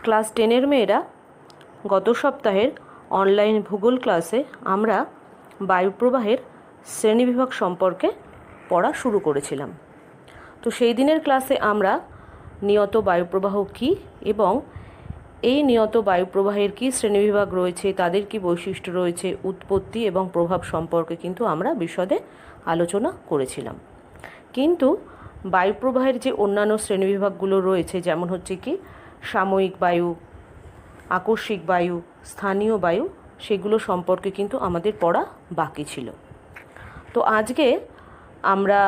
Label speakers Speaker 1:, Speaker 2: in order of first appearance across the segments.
Speaker 1: Class 10-এর মেয়েরা গত সপ্তাহের অনলাইন ভূগোল ক্লাসে আমরা বায়ুপ্রবাহের শ্রেণীবিভাগ সম্পর্কে পড়া শুরু করেছিলাম। তো সেই দিনের ক্লাসে আমরা নিয়ত বায়ুপ্রবাহ কী এবং এই নিয়ত বায়ুপ্রবাহের কী শ্রেণীবিভাগ রয়েছে, তাদের কী বৈশিষ্ট্য রয়েছে, উৎপত্তি এবং প্রভাব সম্পর্কে কিন্তু আমরা বিশদে আলোচনা করেছিলাম। কিন্তু বায়ুপ্রবাহের যে অন্যান্য শ্রেণীবিভাগগুলো রয়েছে, যেমন হচ্ছে কি সাময়িক বায়ু, আকস্মিক বায়ু, স্থানীয় বায়ু, সেগুলো সম্পর্কে কিন্তু আমাদের পড়া বাকি ছিল। তো আজকে আমরা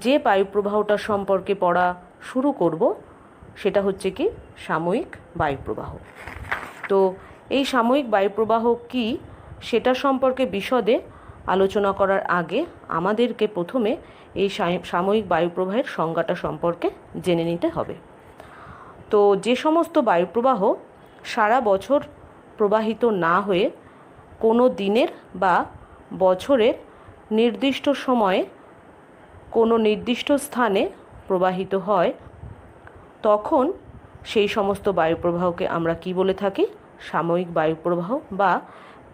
Speaker 1: যে বায়ুপ্রবাহটা সম্পর্কে পড়া শুরু করব সেটা হচ্ছে কি সাময়িক বায়ুপ্রবাহ। তো এই সাময়িক বায়ুপ্রবাহ কি সেটা সম্পর্কে বিশদে আলোচনা করার আগে আমাদেরকে প্রথমে এই সাময়িক বায়ুপ্রবাহের সংজ্ঞাটা সম্পর্কে জেনে নিতে হবে। তো যে সমস্ত বায়ুপ্রবাহ সারা বছর প্রবাহিত না হয়ে কোনো দিনের বা বছরের নির্দিষ্ট সময়ে কোনো নির্দিষ্ট স্থানে প্রবাহিত হয়, তখন সেই সমস্ত বায়ুপ্রবাহকে আমরা কি বলে থাকি? সাময়িক বায়ুপ্রবাহ বা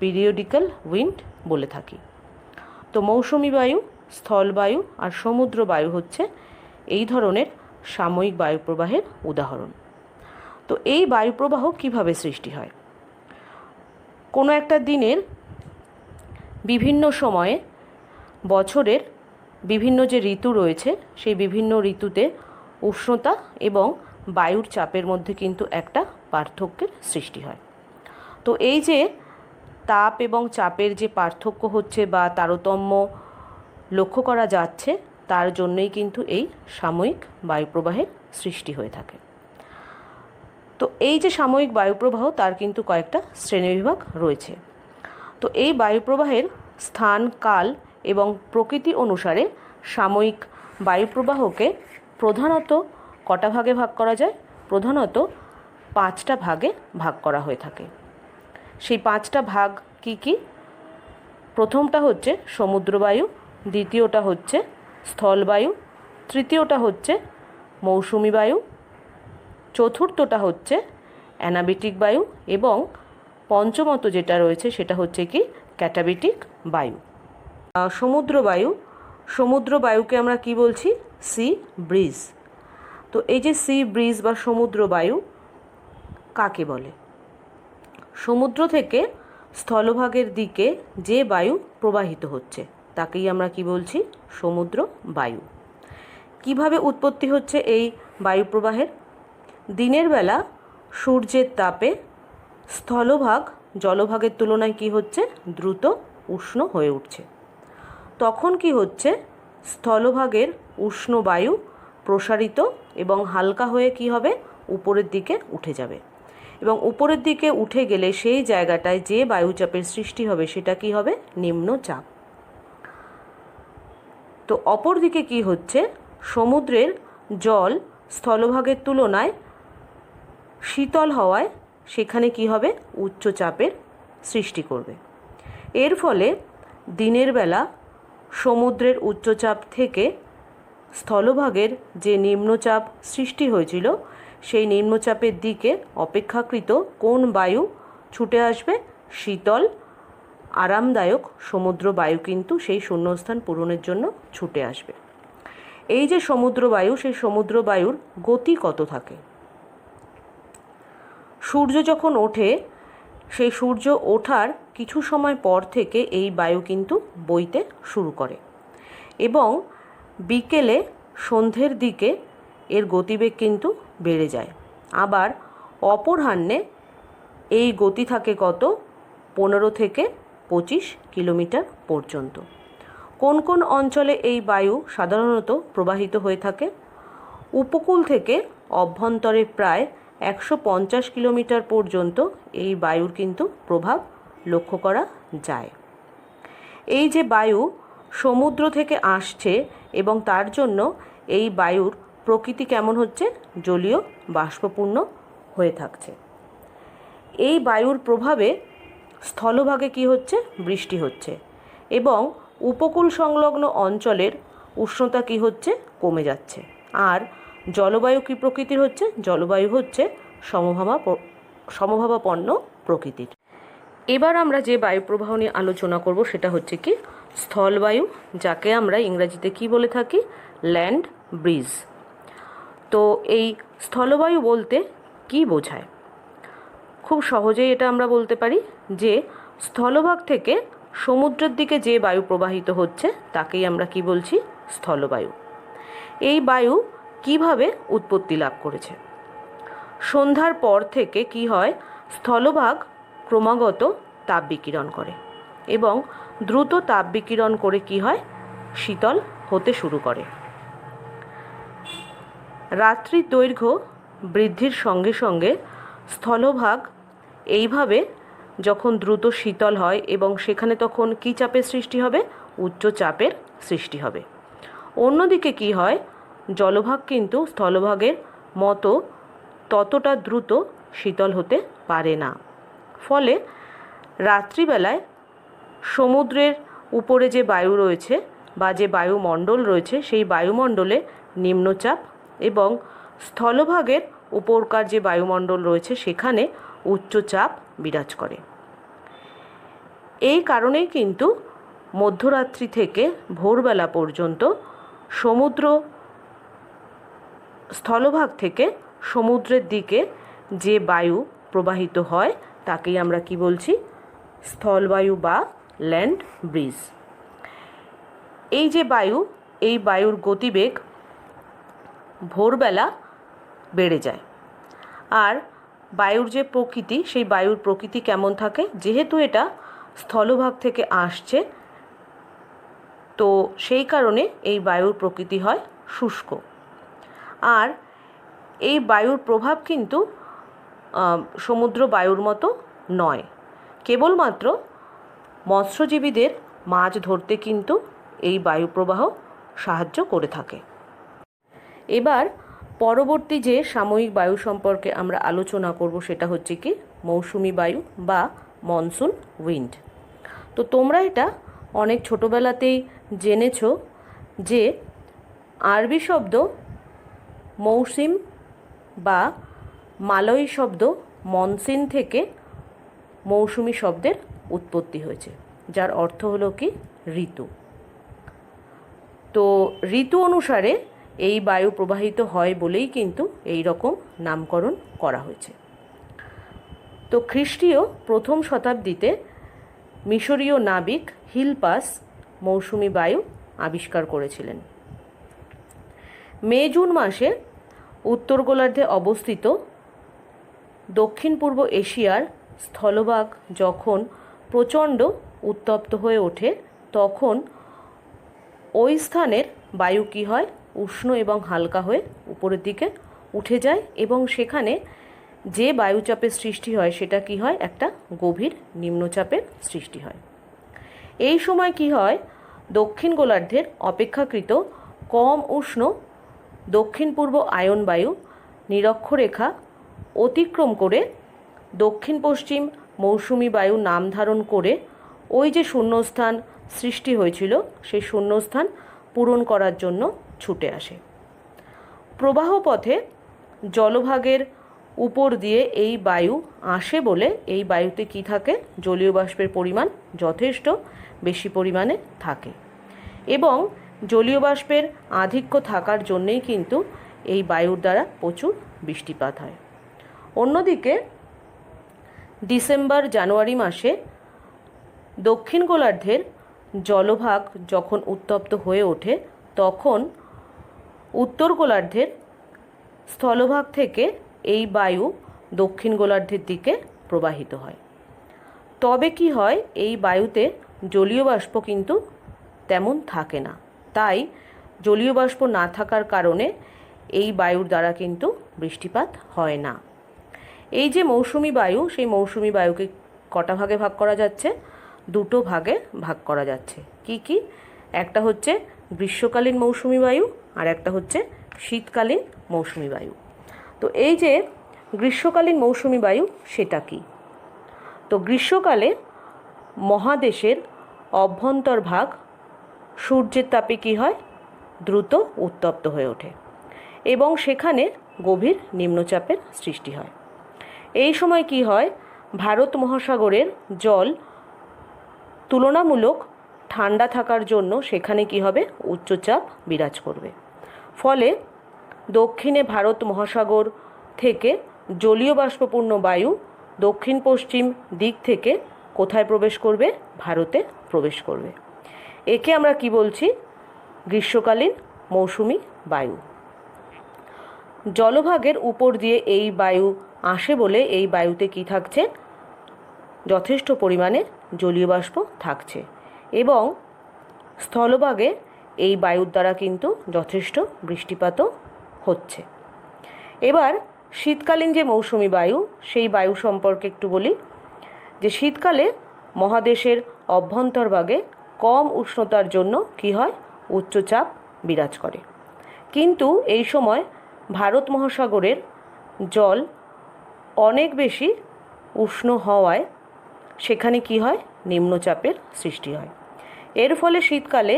Speaker 1: পিরিয়ডিক্যাল উইন্ড বলে থাকি। তো মৌসুমি বায়ু, স্থলবায়ু আর সমুদ্র বায়ু হচ্ছে এই ধরনের সাময়িক বায়ুপ্রবাহের উদাহরণ। তো এই বায়ুপ্রবাহ কিভাবে সৃষ্টি হয়? কোনো একটা দিনের বিভিন্ন সময়ে বছরের বিভিন্ন যে ঋতু রয়েছে, সেই বিভিন্ন ঋতুতে উষ্ণতা এবং বায়ুর চাপের মধ্যে কিন্তু একটা পার্থক্যের সৃষ্টি হয়। তো এই যে তাপ এবং চাপের যে পার্থক্য হচ্ছে বা তারতম্য লক্ষ্য করা যাচ্ছে, তার জন্যই কিন্তু এই সাময়িক বায়ুপ্রবাহের সৃষ্টি হয়ে থাকে। তো এই যে সাময়িক বায়ুপ্রবাহ, তার কিন্তু কয়েকটা শ্রেণীবিভাগ রয়েছে। তো এই বায়ুপ্রবাহের স্থান, কাল এবং প্রকৃতি অনুসারে সাময়িক বায়ুপ্রবাহকে প্রধানত কটা ভাগে ভাগ করা যায়? প্রধানত 5টা ভাগে ভাগ করা হয়ে থাকে। সেই 5টা ভাগ কি কি? প্রথমটা হচ্ছে সমুদ্রবায়ু, দ্বিতীয়টা হচ্ছে স্থলবায়ু, তৃতীয়টা হচ্ছে মৌসুমি বায়ু, চতুর্থটা হচ্ছে অ্যানাবেটিক বায়ু এবং পঞ্চমত যেটা রয়েছে সেটা হচ্ছে কি ক্যাটাবেটিক বায়ু। সমুদ্র বায়ুকে আমরা কি বলছি? Sea breeze. তো এই যে সি ব্রিজ বা সমুদ্র বায়ু কাকে বলে? সমুদ্র থেকে স্থলভাগের দিকে যে বায়ু প্রবাহিত হচ্ছে তাকেই আমরা কি বলছি? সমুদ্র বায়ু। কিভাবে উৎপত্তি হচ্ছে এই বায়ুপ্রবাহের? দিনের বেলা সূর্যের তাপে স্থলভাগ জলভাগের তুলনায় কি হচ্ছে? দ্রুত উষ্ণ হয়ে উঠছে। তখন কি হচ্ছে? স্থলভাগের উষ্ণ বায়ু প্রসারিত এবং হালকা হয়ে কি হবে? উপরের দিকে উঠে যাবে এবং উপরের দিকে উঠে গেলে সেই জায়গাটায় যে বায়ুচাপের সৃষ্টি হবে সেটা কি হবে? নিম্নচাপ। তো অপর দিকে কি হচ্ছে? সমুদ্রের জল স্থলভাগের তুলনায় শীতল হওয়ায় সেখানে কি হবে? উচ্চচাপের সৃষ্টি করবে। এর ফলে দিনের বেলা সমুদ্রের উচ্চচাপ থেকে স্থলভাগের যে নিম্নচাপ সৃষ্টি হয়েছিল, সেই নিম্নচাপের দিকে অপেক্ষাকৃত কোন বায়ু ছুটে আসবে? শীতল আরামদায়ক সমুদ্র বায়ু কিন্তু সেই শূন্যস্থান পূরণের জন্য ছুটে আসবে। এই যে সমুদ্র বায়ু, সেই সমুদ্র বায়ুর গতি কত থাকে? সূর্য যখন ওঠে, সেই সূর্য ওঠার কিছু সময় পর থেকে এই বায়ু কিন্তু বইতে শুরু করে এবং বিকেলে সন্ধ্যের দিকে এর গতিবেগ কিন্তু বেড়ে যায়। আবার অপরাহ্নে এই গতি থাকে কত? 15 থেকে 25 কিলোমিটার পর্যন্ত। কোন কোন অঞ্চলে এই বায়ু সাধারণত প্রবাহিত হয়ে থাকে? উপকূল থেকে অভ্যন্তরে প্রায় 150 কিলোমিটার পর্যন্ত এই বায়ুর কিন্তু প্রভাব লক্ষ্য করা যায়। এই যে বায়ু সমুদ্র থেকে আসছে এবং তার জন্য এই বায়ুর প্রকৃতি কেমন হচ্ছে? জলীয় বাষ্পপূর্ণ হয়ে থাকছে। এই বায়ুর প্রভাবে স্থলভাগে কি হচ্ছে? বৃষ্টি হচ্ছে এবং উপকূল সংলগ্ন অঞ্চলের উষ্ণতা কি হচ্ছে? কমে যাচ্ছে। আর জলবায়ু কি প্রকৃতির হচ্ছে? জলবায়ু হচ্ছে সমভাবাপন্ন প্রকৃতির। এবার আমরা যে বায়ুপ্রবাহ নিয়ে আলোচনা করব সেটা হচ্ছে কি স্থলবায়ু, যাকে আমরা ইংরেজিতে কি বলে থাকি ল্যান্ড ব্রিজ। তো এই স্থলবায়ু বলতে কি বোঝায়? খুব সহজেই এটা আমরা বলতে পারি যে স্থলভাগ থেকে সমুদ্রের দিকে যে বায়ু প্রবাহিত হচ্ছে তাকেই আমরা কি বলছি স্থলবায়ু। এই বায়ু কিভাবে উৎপত্তি লাভ করেছে? সন্ধ্যার পর থেকে কি হয়, স্থলভাগ ক্রমাগত তাপ বিকিরণ করে এবং দ্রুত তাপ বিকিরণ করে কি হয়, শীতল হতে শুরু করে। রাত্রির দৈর্ঘ্য বৃদ্ধির সঙ্গে সঙ্গে স্থলভাগ এইভাবে যখন দ্রুত শীতল হয় এবং সেখানে তখন কী চাপের সৃষ্টি হবে, উচ্চ চাপের সৃষ্টি হবে। অন্যদিকে কি হয়, জলভাগ কিন্তু স্থলভাগের মতো ততটা দ্রুত শীতল হতে পারে না। ফলে রাত্রিবেলায় সমুদ্রের উপরে যে বায়ু রয়েছে বা যে বায়ুমণ্ডল রয়েছে সেই বায়ুমণ্ডলে নিম্নচাপ এবং স্থলভাগের উপরকার যে বায়ুমণ্ডল রয়েছে সেখানে উচ্চচাপ বিরাজ করে। এই কারণেই কিন্তু মধ্যরাত্রি থেকে ভোরবেলা পর্যন্ত স্থলভাগ থেকে সমুদ্রের দিকে যে বায়ু প্রবাহিত হয় তাকেই আমরা কি বলছি স্থলবায়ু বা ল্যান্ড ব্রিজ। এই যে বায়ু, এই বায়ুর গতিবেগ ভোরবেলা বেড়ে যায়। আর বায়ুর যে প্রকৃতি, সেই বায়ুর প্রকৃতি কেমন থাকে, যেহেতু এটা স্থলভাগ থেকে আসছে তো সেই কারণে এই বায়ুর প্রকৃতি হয় শুষ্ক। আর এই বায়ুর প্রভাব কিন্তু সমুদ্র বায়ুর মতো নয়, কেবলমাত্র মৎস্যজীবীদের মাছ ধরতে কিন্তু এই বায়ুপ্রবাহ সাহায্য করে থাকে। এবার পরবর্তী যে সাময়িক বায়ু সম্পর্কে আমরা আলোচনা করব সেটা হচ্ছে কি মৌসুমি বায়ু বা মনসুন উইন্ড। তো তোমরা এটা অনেক ছোটোবেলাতেই জেনেছো যে আরবি শব্দ মৌসিম বা মালয়ী শব্দ মনসিন থেকে মৌসুমি শব্দের উৎপত্তি হয়েছে, যার অর্থ হলো কি ঋতু। তো ঋতু অনুসারে এই বায়ু প্রবাহিত হয় বলেই কিন্তু এই রকম নামকরণ করা হয়েছে। তো খ্রিস্টীয় প্রথম শতাব্দীতে মিশরীয় নাবিক হিলপাস মৌসুমি বায়ু আবিষ্কার করেছিলেন। মে জুন মাসে উত্তর গোলার্ধে অবস্থিত দক্ষিণ পূর্ব এশিয়ার স্থলভাগ যখন প্রচণ্ড উত্তপ্ত হয়ে ওঠে তখন ওই স্থানের বায়ু কী হয়, উষ্ণ এবং হালকা হয়ে উপরের দিকে উঠে যায় এবং সেখানে যে বায়ুচাপের সৃষ্টি হয় সেটা কি হয়, একটা গভীর নিম্নচাপের সৃষ্টি হয়। এই সময় কি হয়, দক্ষিণ গোলার্ধের অপেক্ষাকৃত কম উষ্ণ দক্ষিণ পূর্ব আয়ন বায়ু নিরক্ষরেখা অতিক্রম করে দক্ষিণ পশ্চিম মৌসুমি বায়ু নাম ধারণ করে ওই যে শূন্যস্থান সৃষ্টি হয়েছিল সেই শূন্যস্থান পূরণ করার জন্য ছুটে আসে। প্রবাহ পথে জলভাগের উপর দিয়ে এই বায়ু আসে বলে এই বায়ুতে কি থাকে, জলীয় বাষ্পের পরিমাণ যথেষ্ট বেশি পরিমাণে থাকে এবং জলীয় বাষ্পের আধিক্য থাকার জন্যেই কিন্তু এই বায়ুর দ্বারা প্রচুর বৃষ্টিপাত হয়। অন্যদিকে ডিসেম্বর জানুয়ারি মাসে দক্ষিণ গোলার্ধের জলভাগ যখন উত্তপ্ত হয়ে ওঠে তখন উত্তর গোলার্ধের স্থলভাগ থেকে এই বায়ু দক্ষিণ গোলার্ধের দিকে প্রবাহিত হয়। তবে কি হয়, এই বায়ুতে জলীয় বাষ্প কিন্তু তেমন থাকে না, তাই জলীয় বাষ্প না থাকার কারণে এই বায়ুর দ্বারা কিন্তু বৃষ্টিপাত হয় না। এই যে মৌসুমি বায়ু, সেই মৌসুমি বায়ুকে কটা ভাগে ভাগ করা যাচ্ছে, দুটো ভাগে ভাগ করা যাচ্ছে। কি কি? একটা হচ্ছে গ্রীষ্মকালীন মৌসুমি বায়ু আর একটা হচ্ছে শীতকালীন মৌসুমি বায়ু। তো এই যে গ্রীষ্মকালীন মৌসুমি বায়ু সেটা কি? তো গ্রীষ্মকালে মহাদেশের অভ্যন্তরভাগ সূর্যের তাপে কী হয়, দ্রুত উত্তপ্ত হয়ে ওঠে এবং সেখানে গভীর নিম্নচাপের সৃষ্টি হয়। এই সময় কি হয়, ভারত মহাসাগরের জল তুলনামূলক ঠান্ডা থাকার জন্য সেখানে কি হবে, উচ্চচাপ বিরাজ করবে। ফলে দক্ষিণে ভারত মহাসাগর থেকে জলীয় বাষ্পপূর্ণ বায়ু দক্ষিণ পশ্চিম দিক থেকে কোথায় প্রবেশ করবে, ভারতে প্রবেশ করবে। একে আমরা কি বলছি, গ্রীষ্মকালীন মৌসুমি বায়ু। জলভাগের উপর দিয়ে এই বায়ু আসে বলে এই বায়ুতে কি থাকছে, যথেষ্ট পরিমাণে জলীয় বাষ্প থাকছে এবং স্থলভাগে এই বায়ুর দ্বারা কিন্তু যথেষ্ট বৃষ্টিপাতও হচ্ছে। এবার শীতকালীন যে মৌসুমি বায়ু, সেই বায়ু সম্পর্কে একটু বলি যে শীতকালে মহাদেশের অভ্যন্তরভাগে কম উষ্ণতার জন্য কি হয়, উচ্চচাপ বিরাজ করে। কিন্তু এই সময় ভারত মহাসাগরের জল অনেক বেশি উষ্ণ হওয়ায় সেখানে কি হয়, নিম্নচাপের সৃষ্টি হয়। এর ফলে শীতকালে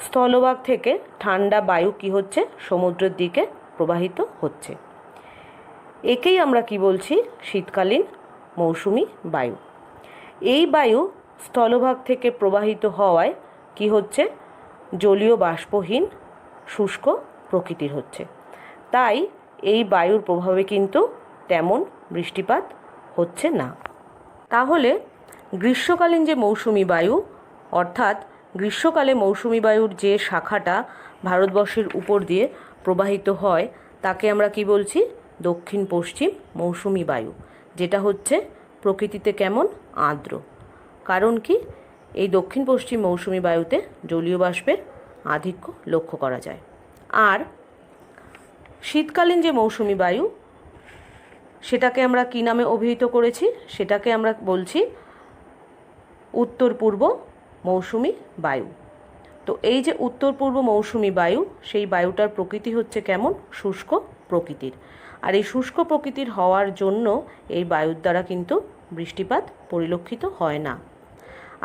Speaker 1: স্থলভাগ থেকে ঠান্ডা বায়ু কি হচ্ছে, সমুদ্রের দিকে প্রবাহিত হচ্ছে। একেই আমরা কি বলছি, শীতকালীন মৌসুমি বায়ু। এই বায়ু স্থলভাগ থেকে প্রবাহিত হওয়ায় কি হচ্ছে, জলীয় বাষ্পহীন শুষ্ক প্রকৃতির হচ্ছে। তাই এই বায়ুর প্রভাবে কিন্তু তেমন বৃষ্টিপাত হচ্ছে না। তাহলে গ্রীষ্মকালীন যে মৌসুমি বায়ু, অর্থাৎ গ্রীষ্মকালে মৌসুমি বায়ুর যে শাখাটা ভারতবর্ষের উপর দিয়ে প্রবাহিত হয় তাকে আমরা কি বলছি, দক্ষিণ পশ্চিম মৌসুমি বায়ু, যেটা হচ্ছে প্রকৃতিতে কেমন, আর্দ্র। কারণ কি, এই দক্ষিণ পশ্চিম মৌসুমি বায়ুতে জলীয় বাষ্পের আধিক্য লক্ষ্য করা যায়। আর শীতকালীন যে মৌসুমি বায়ু, সেটাকে আমরা কী নামে অভিহিত করেছি, সেটাকে আমরা বলছি উত্তর পূর্ব মৌসুমি বায়ু। তো এই যে উত্তর পূর্ব মৌসুমি বায়ু, সেই বায়ুটার প্রকৃতি হচ্ছে কেমন, শুষ্ক প্রকৃতির। আর এই শুষ্ক প্রকৃতির হওয়ার জন্য এই বায়ুর দ্বারা কিন্তু বৃষ্টিপাত পরিলক্ষিত হয় না।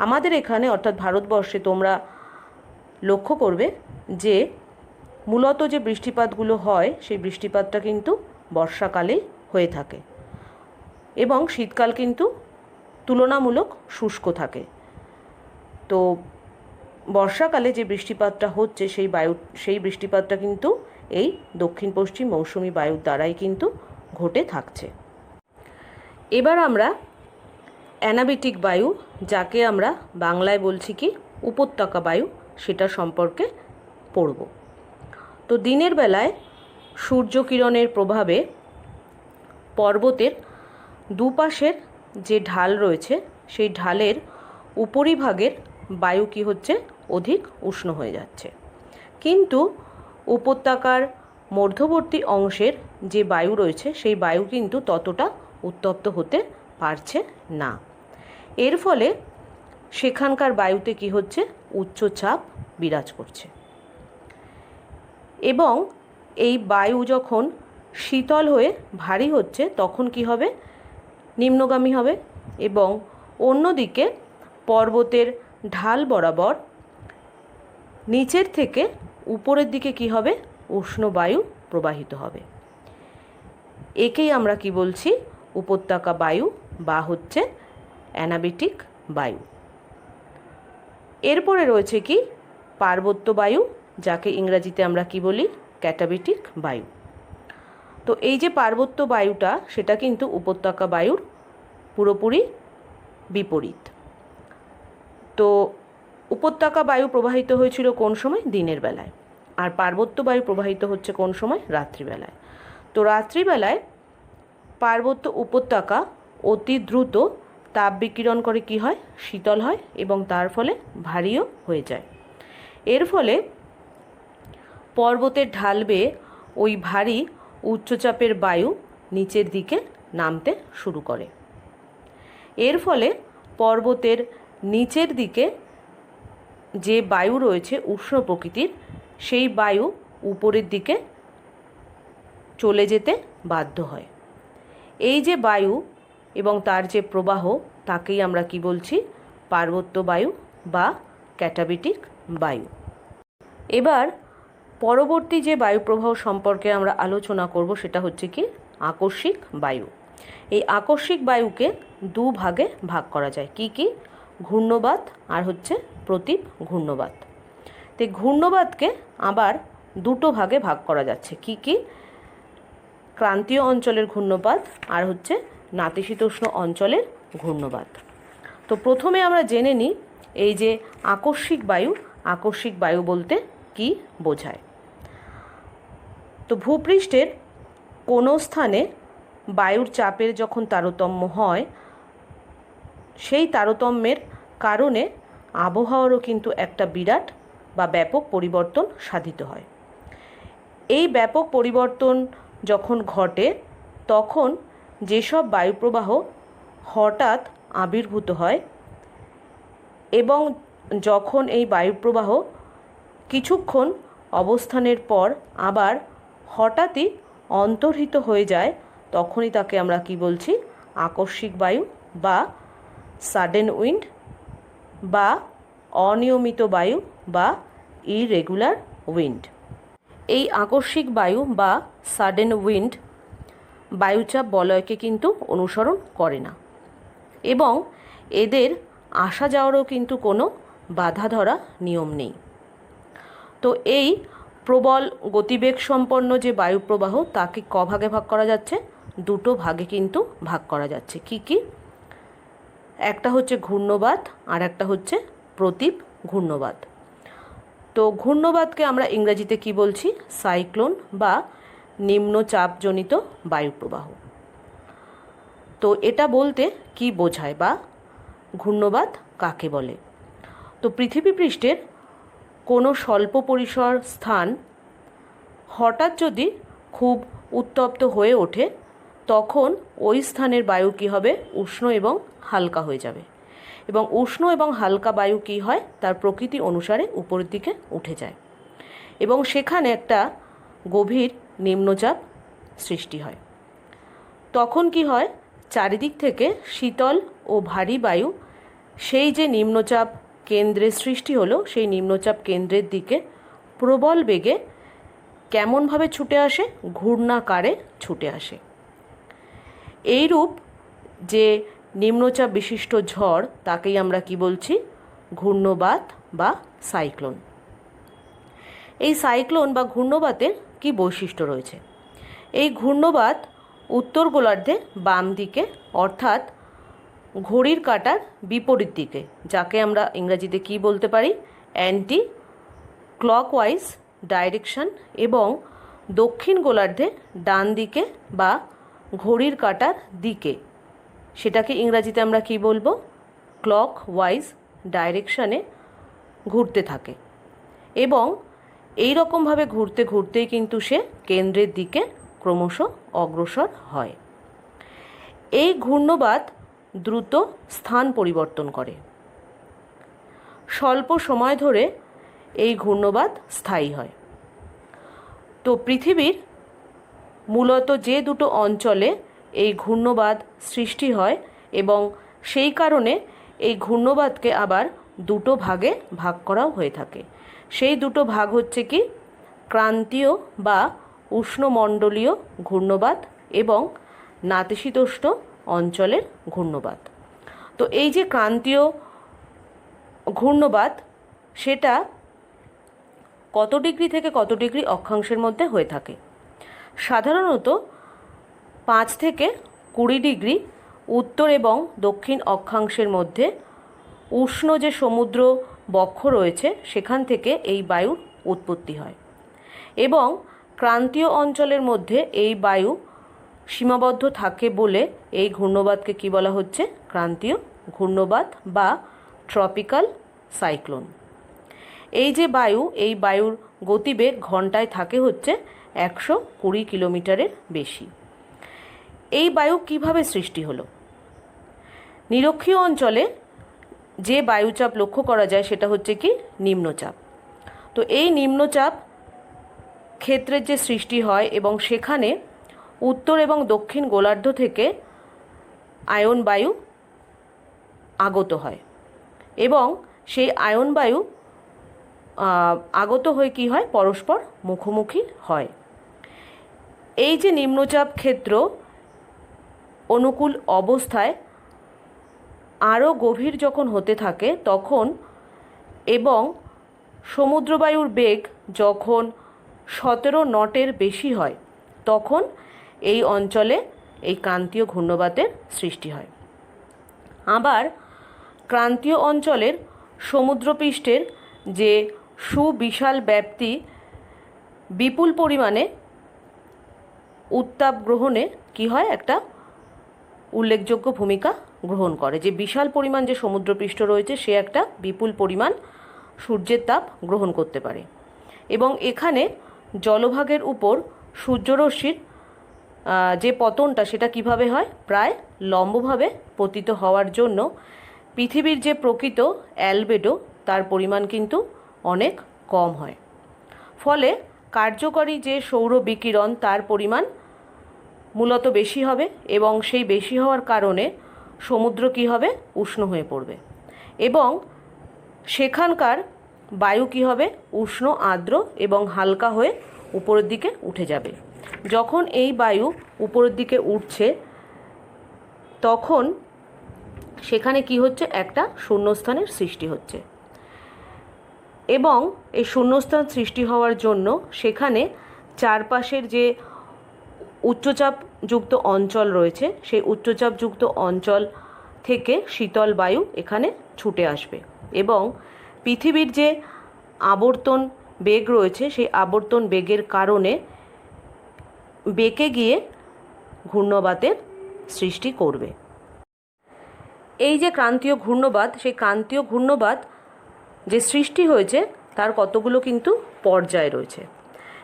Speaker 1: আমাদের এখানে অর্থাৎ ভারতবর্ষে তোমরা লক্ষ্য করবে যে মূলত যে বৃষ্টিপাতগুলো হয় সেই বৃষ্টিপাতটা কিন্তু বর্ষাকালেই হয়ে থাকে এবং শীতকাল কিন্তু তুলনামূলক শুষ্ক থাকে। তো বর্ষাকালে যে বৃষ্টিপাতটা হচ্ছে সেই বৃষ্টিপাতটা কিন্তু এই দক্ষিণ পশ্চিম মৌসুমি বায়ুর দ্বারাই কিন্তু ঘটে থাকছে। এবার আমরা অ্যানাবেটিক বায়ু, যাকে আমরা বাংলায় বলছি কি উপত্যকা বায়ু, সেটা সম্পর্কে পড়ব। তো দিনের বেলায় সূর্যকিরণের প্রভাবে পর্বতের দুপাশের যে ঢাল রয়েছে সেই ঢালের উপরিভাগের বায়ু কি হচ্ছে, অধিক উষ্ণ হয়ে যাচ্ছে। কিন্তু উপত্যকার মধ্যবর্তী অংশের যে বায়ু রয়েছে সেই বায়ু কিন্তু ততটা উত্তপ্ত হতে পারছে না। এর ফলে সেখানকার বায়ুতে কি হচ্ছে, উচ্চচাপ বিরাজ করছে এবং এই বায়ু যখন শীতল হয়ে ভারী হচ্ছে তখন কি হবে, নিম্নগামী হবে এবং অন্যদিকে পর্বতের ঢাল বরাবর নিচের থেকে উপরের দিকে কি হবে, উষ্ণ বায়ু প্রবাহিত হবে। একেই আমরা কি বলছি, উপত্যকা বায়ু বা হচ্ছে অ্যানাবেটিক বায়ু। এরপরে রয়েছে কি পার্বত্য বায়ু, যাকে ইংরাজিতে আমরা কি বলি, ক্যাটাবেটিক বায়ু। তো এই যে পার্বত্য বায়ুটা, সেটা কিন্তু উপত্যকা বায়ুর পুরোপুরি বিপরীত। তো উপত্যকা বায়ু প্রবাহিত হয়েছিল কোন সময়, দিনের বেলায়, আর পার্বত্য বায়ু প্রবাহিত হচ্ছে কোন সময়, রাত্রিবেলায়। তো রাত্রিবেলায় পার্বত্য উপত্যকা অতি দ্রুত তাপ বিকিরণ করে কি হয়, শীতল হয় এবং তার ফলে ভারীও হয়ে যায়। এর ফলে পর্বতের ঢাল বেয়ে ওই ভারী উচ্চচাপের বায়ু নিচের দিকে নামতে শুরু করে। এর ফলে পর্বতের নিচের দিকে যে বায়ু রয়েছে উষ্ণ প্রকৃতির, সেই বায়ু উপরের দিকে চলে যেতে বাধ্য হয়। এই যে বায়ু এবং তার যে প্রবাহ, তাকেই আমরা কি বলছি, পার্বত্য বায়ু বা ক্যাটাবেটিক বায়ু। এবার পরবর্তী যে বায়ু প্রবাহ সম্পর্কে আমরা আলোচনা করব সেটা হচ্ছে কি আকস্মিক বায়ু। এই আকস্মিক বায়ুকে দু ভাগে ভাগ করা যায়। কি কি? ঘূর্ণবাত আর হচ্ছে প্রতীপ ঘূর্ণবাত। তো ঘূর্ণবাতকে আবার দুটো ভাগে ভাগ করা যাচ্ছে। কি কি? ক্রান্তীয় অঞ্চলের ঘূর্ণবাত আর হচ্ছে নাতিশীতোষ্ণ অঞ্চলের ঘূর্ণবাত। তো প্রথমে আমরা জেনে নিই এই যে আকস্মিক বায়ু, আকস্মিক বায়ু বলতে কি বোঝায়। তো ভূপৃষ্ঠের কোনো স্থানে বায়ুর চাপের যখন তারতম্য হয়, সেই তারতম্যের কারণে আবহাওয়ারও কিন্তু একটা বিরাট বা ব্যাপক পরিবর্তন সাধিত হয়। এই ব্যাপক পরিবর্তন যখন ঘটে তখন যেসব বায়ুপ্রবাহ হঠাৎ আবির্ভূত হয় এবং যখন এই বায়ুপ্রবাহ কিছুক্ষণ অবস্থানের পর আবার হঠাৎই অন্তর্হিত হয়ে যায়, তখনই তাকে আমরা কি বলছি? আকস্মিক বায়ু বা সাডেন উইন্ড বা অনিয়মিত বায়ু বা ইরেগুলার উইন্ড। এই আকস্মিক বায়ু বা সাডেন উইন্ড বায়ুচাপ বলয়কে কিন্তু অনুসরণ করে না এবং এদের আসা যাওয়ারও কিন্তু কোনো বাধা ধরা নিয়ম নেই। তো এই প্রবল গতিবেগ সম্পন্ন যে বায়ুপ্রবাহ তাকে ভাগে ভাগ করা যাচ্ছে? দুটো ভাগে কিন্তু ভাগ করা যাচ্ছে। কি কি? একটা হচ্ছে ঘূর্ণবাত আর একটা হচ্ছে প্রতীপ ঘূর্ণবাত। তো ঘূর্ণবাতকে আমরা ইংরেজিতে কি বলছি? সাইক্লোন বা নিম্নচাপজনিত বায়ুপ্রবাহ। তো এটা বলতে কি বোঝায় বা ঘূর্ণবাত কাকে বলে? তো পৃথিবী পৃষ্ঠের কোনো স্বল্প পরিসর স্থান হঠাৎ যদি খুব উত্তপ্ত হয়ে ওঠে, তখন ওই স্থানের বায়ু কী হবে? উষ্ণ এবং হালকা হয়ে যাবে এবং উষ্ণ এবং হালকা বায়ু কী হয়? তার প্রকৃতি অনুসারে উপরের দিকে উঠে যায় এবং সেখানে একটা গভীর নিম্নচাপ সৃষ্টি হয়। তখন কি হয়? চারিদিক থেকে শীতল ও ভারী বায়ু সেই যে নিম্নচাপ কেন্দ্রের সৃষ্টি হলো, সেই নিম্নচাপ কেন্দ্রের দিকে প্রবল বেগে কেমনভাবে ছুটে আসে? ঘূর্ণাকারে ছুটে আসে। এইরূপ যে নিম্নচাপ বিশিষ্ট ঝড় তাকেই আমরা কি বলছি? ঘূর্ণবাত বা সাইক্লোন। এই সাইক্লোন বা ঘূর্ণবাতের কি বৈশিষ্ট্য রয়েছে? এই ঘূর্ণবাত উত্তর গোলার্ধে বাম দিকে অর্থাৎ ঘড়ির কাঁটার বিপরীত দিকে, যাকে আমরা ইংরেজিতে কি বলতে পারি? অ্যান্টি ক্লকওয়াইজ ডাইরেকশন, এবং দক্ষিণ গোলার্ধে ডান দিকে বা ঘড়ির কাঁটার দিকে, সেটাকে ইংরাজিতে আমরা কি বলবো? ক্লকওয়াইজ ডাইরেকশানে ঘুরতে থাকে এবং এই রকমভাবে ঘুরতে ঘুরতেই কিন্তু সে কেন্দ্রের দিকে ক্রমশ অগ্রসর হয়। এই ঘূর্ণবাত দ্রুত স্থান পরিবর্তন করে। স্বল্প সময় ধরে এই ঘূর্ণবাত স্থায়ী হয়। তো পৃথিবীর মূলত যে দুটো অঞ্চলে এই ঘূর্ণবাত সৃষ্টি হয় এবং সেই কারণে এই ঘূর্ণবাতকে আবার দুটো ভাগে ভাগ করাও হয়ে থাকে। সেই দুটো ভাগ হচ্ছে কি? ক্রান্তীয় বা উষ্ণমণ্ডলীয় ঘূর্ণবাত এবং নাতিশীতোষ্ণ অঞ্চলের ঘূর্ণবাত। তো এই যে ক্রান্তীয় ঘূর্ণবাত, সেটা কত ডিগ্রি থেকে কত ডিগ্রি অক্ষাংশের মধ্যে হয়ে থাকে? সাধারণত 5 থেকে 20 ডিগ্রি উত্তর এবং দক্ষিণ অক্ষাংশের মধ্যে উষ্ণ যে সমুদ্র বক্ষ রয়েছে সেখান থেকে এই বায়ুর উৎপত্তি হয় এবং ক্রান্তীয় অঞ্চলের মধ্যে এই বায়ু সীমাবদ্ধ থাকে বলে এই ঘূর্ণবাতকে কি বলা হচ্ছে? ক্রান্তীয় ঘূর্ণবাত বা ট্রপিক্যাল সাইক্লোন। এই যে বায়ু, এই বায়ুর গতিবেগ ঘন্টায় থাকে হচ্ছে 120 কিলোমিটারের বেশি। এই বায়ু কিভাবে সৃষ্টি হলো? নিরক্ষীয় অঞ্চলে যে বায়ুচাপ লক্ষ্য করা যায় সেটা হচ্ছে কি? নিম্নচাপ। তো এই নিম্নচাপ ক্ষেত্রের যে সৃষ্টি হয় এবং সেখানে উত্তর এবং দক্ষিণ গোলার্ধ থেকে আয়ন বায়ু আগত হয় এবং সেই আয়ন বায়ু আগত হয়ে কি হয়? পরস্পর মুখোমুখি হয়। এই যে নিম্নচাপ ক্ষেত্র অনুকূল অবস্থায় আরও গভীর যখন হতে থাকে তখন এবং সমুদ্রবায়ুর বেগ যখন 17 নটের বেশি হয় তখন এই অঞ্চলে এই ক্রান্তীয় ঘূর্ণবাতের সৃষ্টি হয়। আবার ক্রান্তীয় অঞ্চলের সমুদ্রপৃষ্ঠের যে সুবিশাল ব্যাপ্তি বিপুল পরিমাণে উত্তাপ গ্রহণে কী হয়, একটা উল্লেখযোগ্য ভূমিকা গ্রহণ করে। যে বিশাল পরিমাণ যে সমুদ্রপৃষ্ঠ রয়েছে সে একটা বিপুল পরিমাণ সূর্যের তাপ গ্রহণ করতে পারে এবং এখানে জলভাগের উপর সূর্যরশ্মির যে পতনটা সেটা কিভাবে হয়, প্রায় লম্বভাবে পতিত হওয়ার জন্য পৃথিবীর যে প্রকৃত অ্যালবেডো তার পরিমাণ কিন্তু অনেক কম হয়। ফলে কার্যকরী যে সৌর বিকিরণ তার পরিমাণ মূলত বেশি হবে এবং সেই বেশি হওয়ার কারণে সমুদ্র কী হবে, উষ্ণ হয়ে পড়বে এবং সেখানকার বায়ু কী হবে, উষ্ণ আর্দ্র এবং হালকা হয়ে উপরের দিকে উঠে যাবে। যখন এই বায়ু উপরের দিকে উঠছে তখন সেখানে কি হচ্ছে, একটা শূন্যস্থানের সৃষ্টি হচ্ছে এবং এই শূন্যস্থান সৃষ্টি হওয়ার জন্য সেখানে চারপাশের যে উচ্চচাপযুক্ত অঞ্চল রয়েছে সেই উচ্চচাপযুক্ত অঞ্চল থেকে শীতল বায়ু এখানে ছুটে আসবে এবং পৃথিবীর যে আবর্তন বেগ রয়েছে সেই আবর্তন বেগের কারণে বেঁকে গিয়ে ঘূর্ণবাতের সৃষ্টি করবে। এই যে ক্রান্তীয় ঘূর্ণবাত, সেই ক্রান্তীয় ঘূর্ণবাত যে সৃষ্টি হয়েছে তার কতগুলো কিন্তু পর্যায় রয়েছে।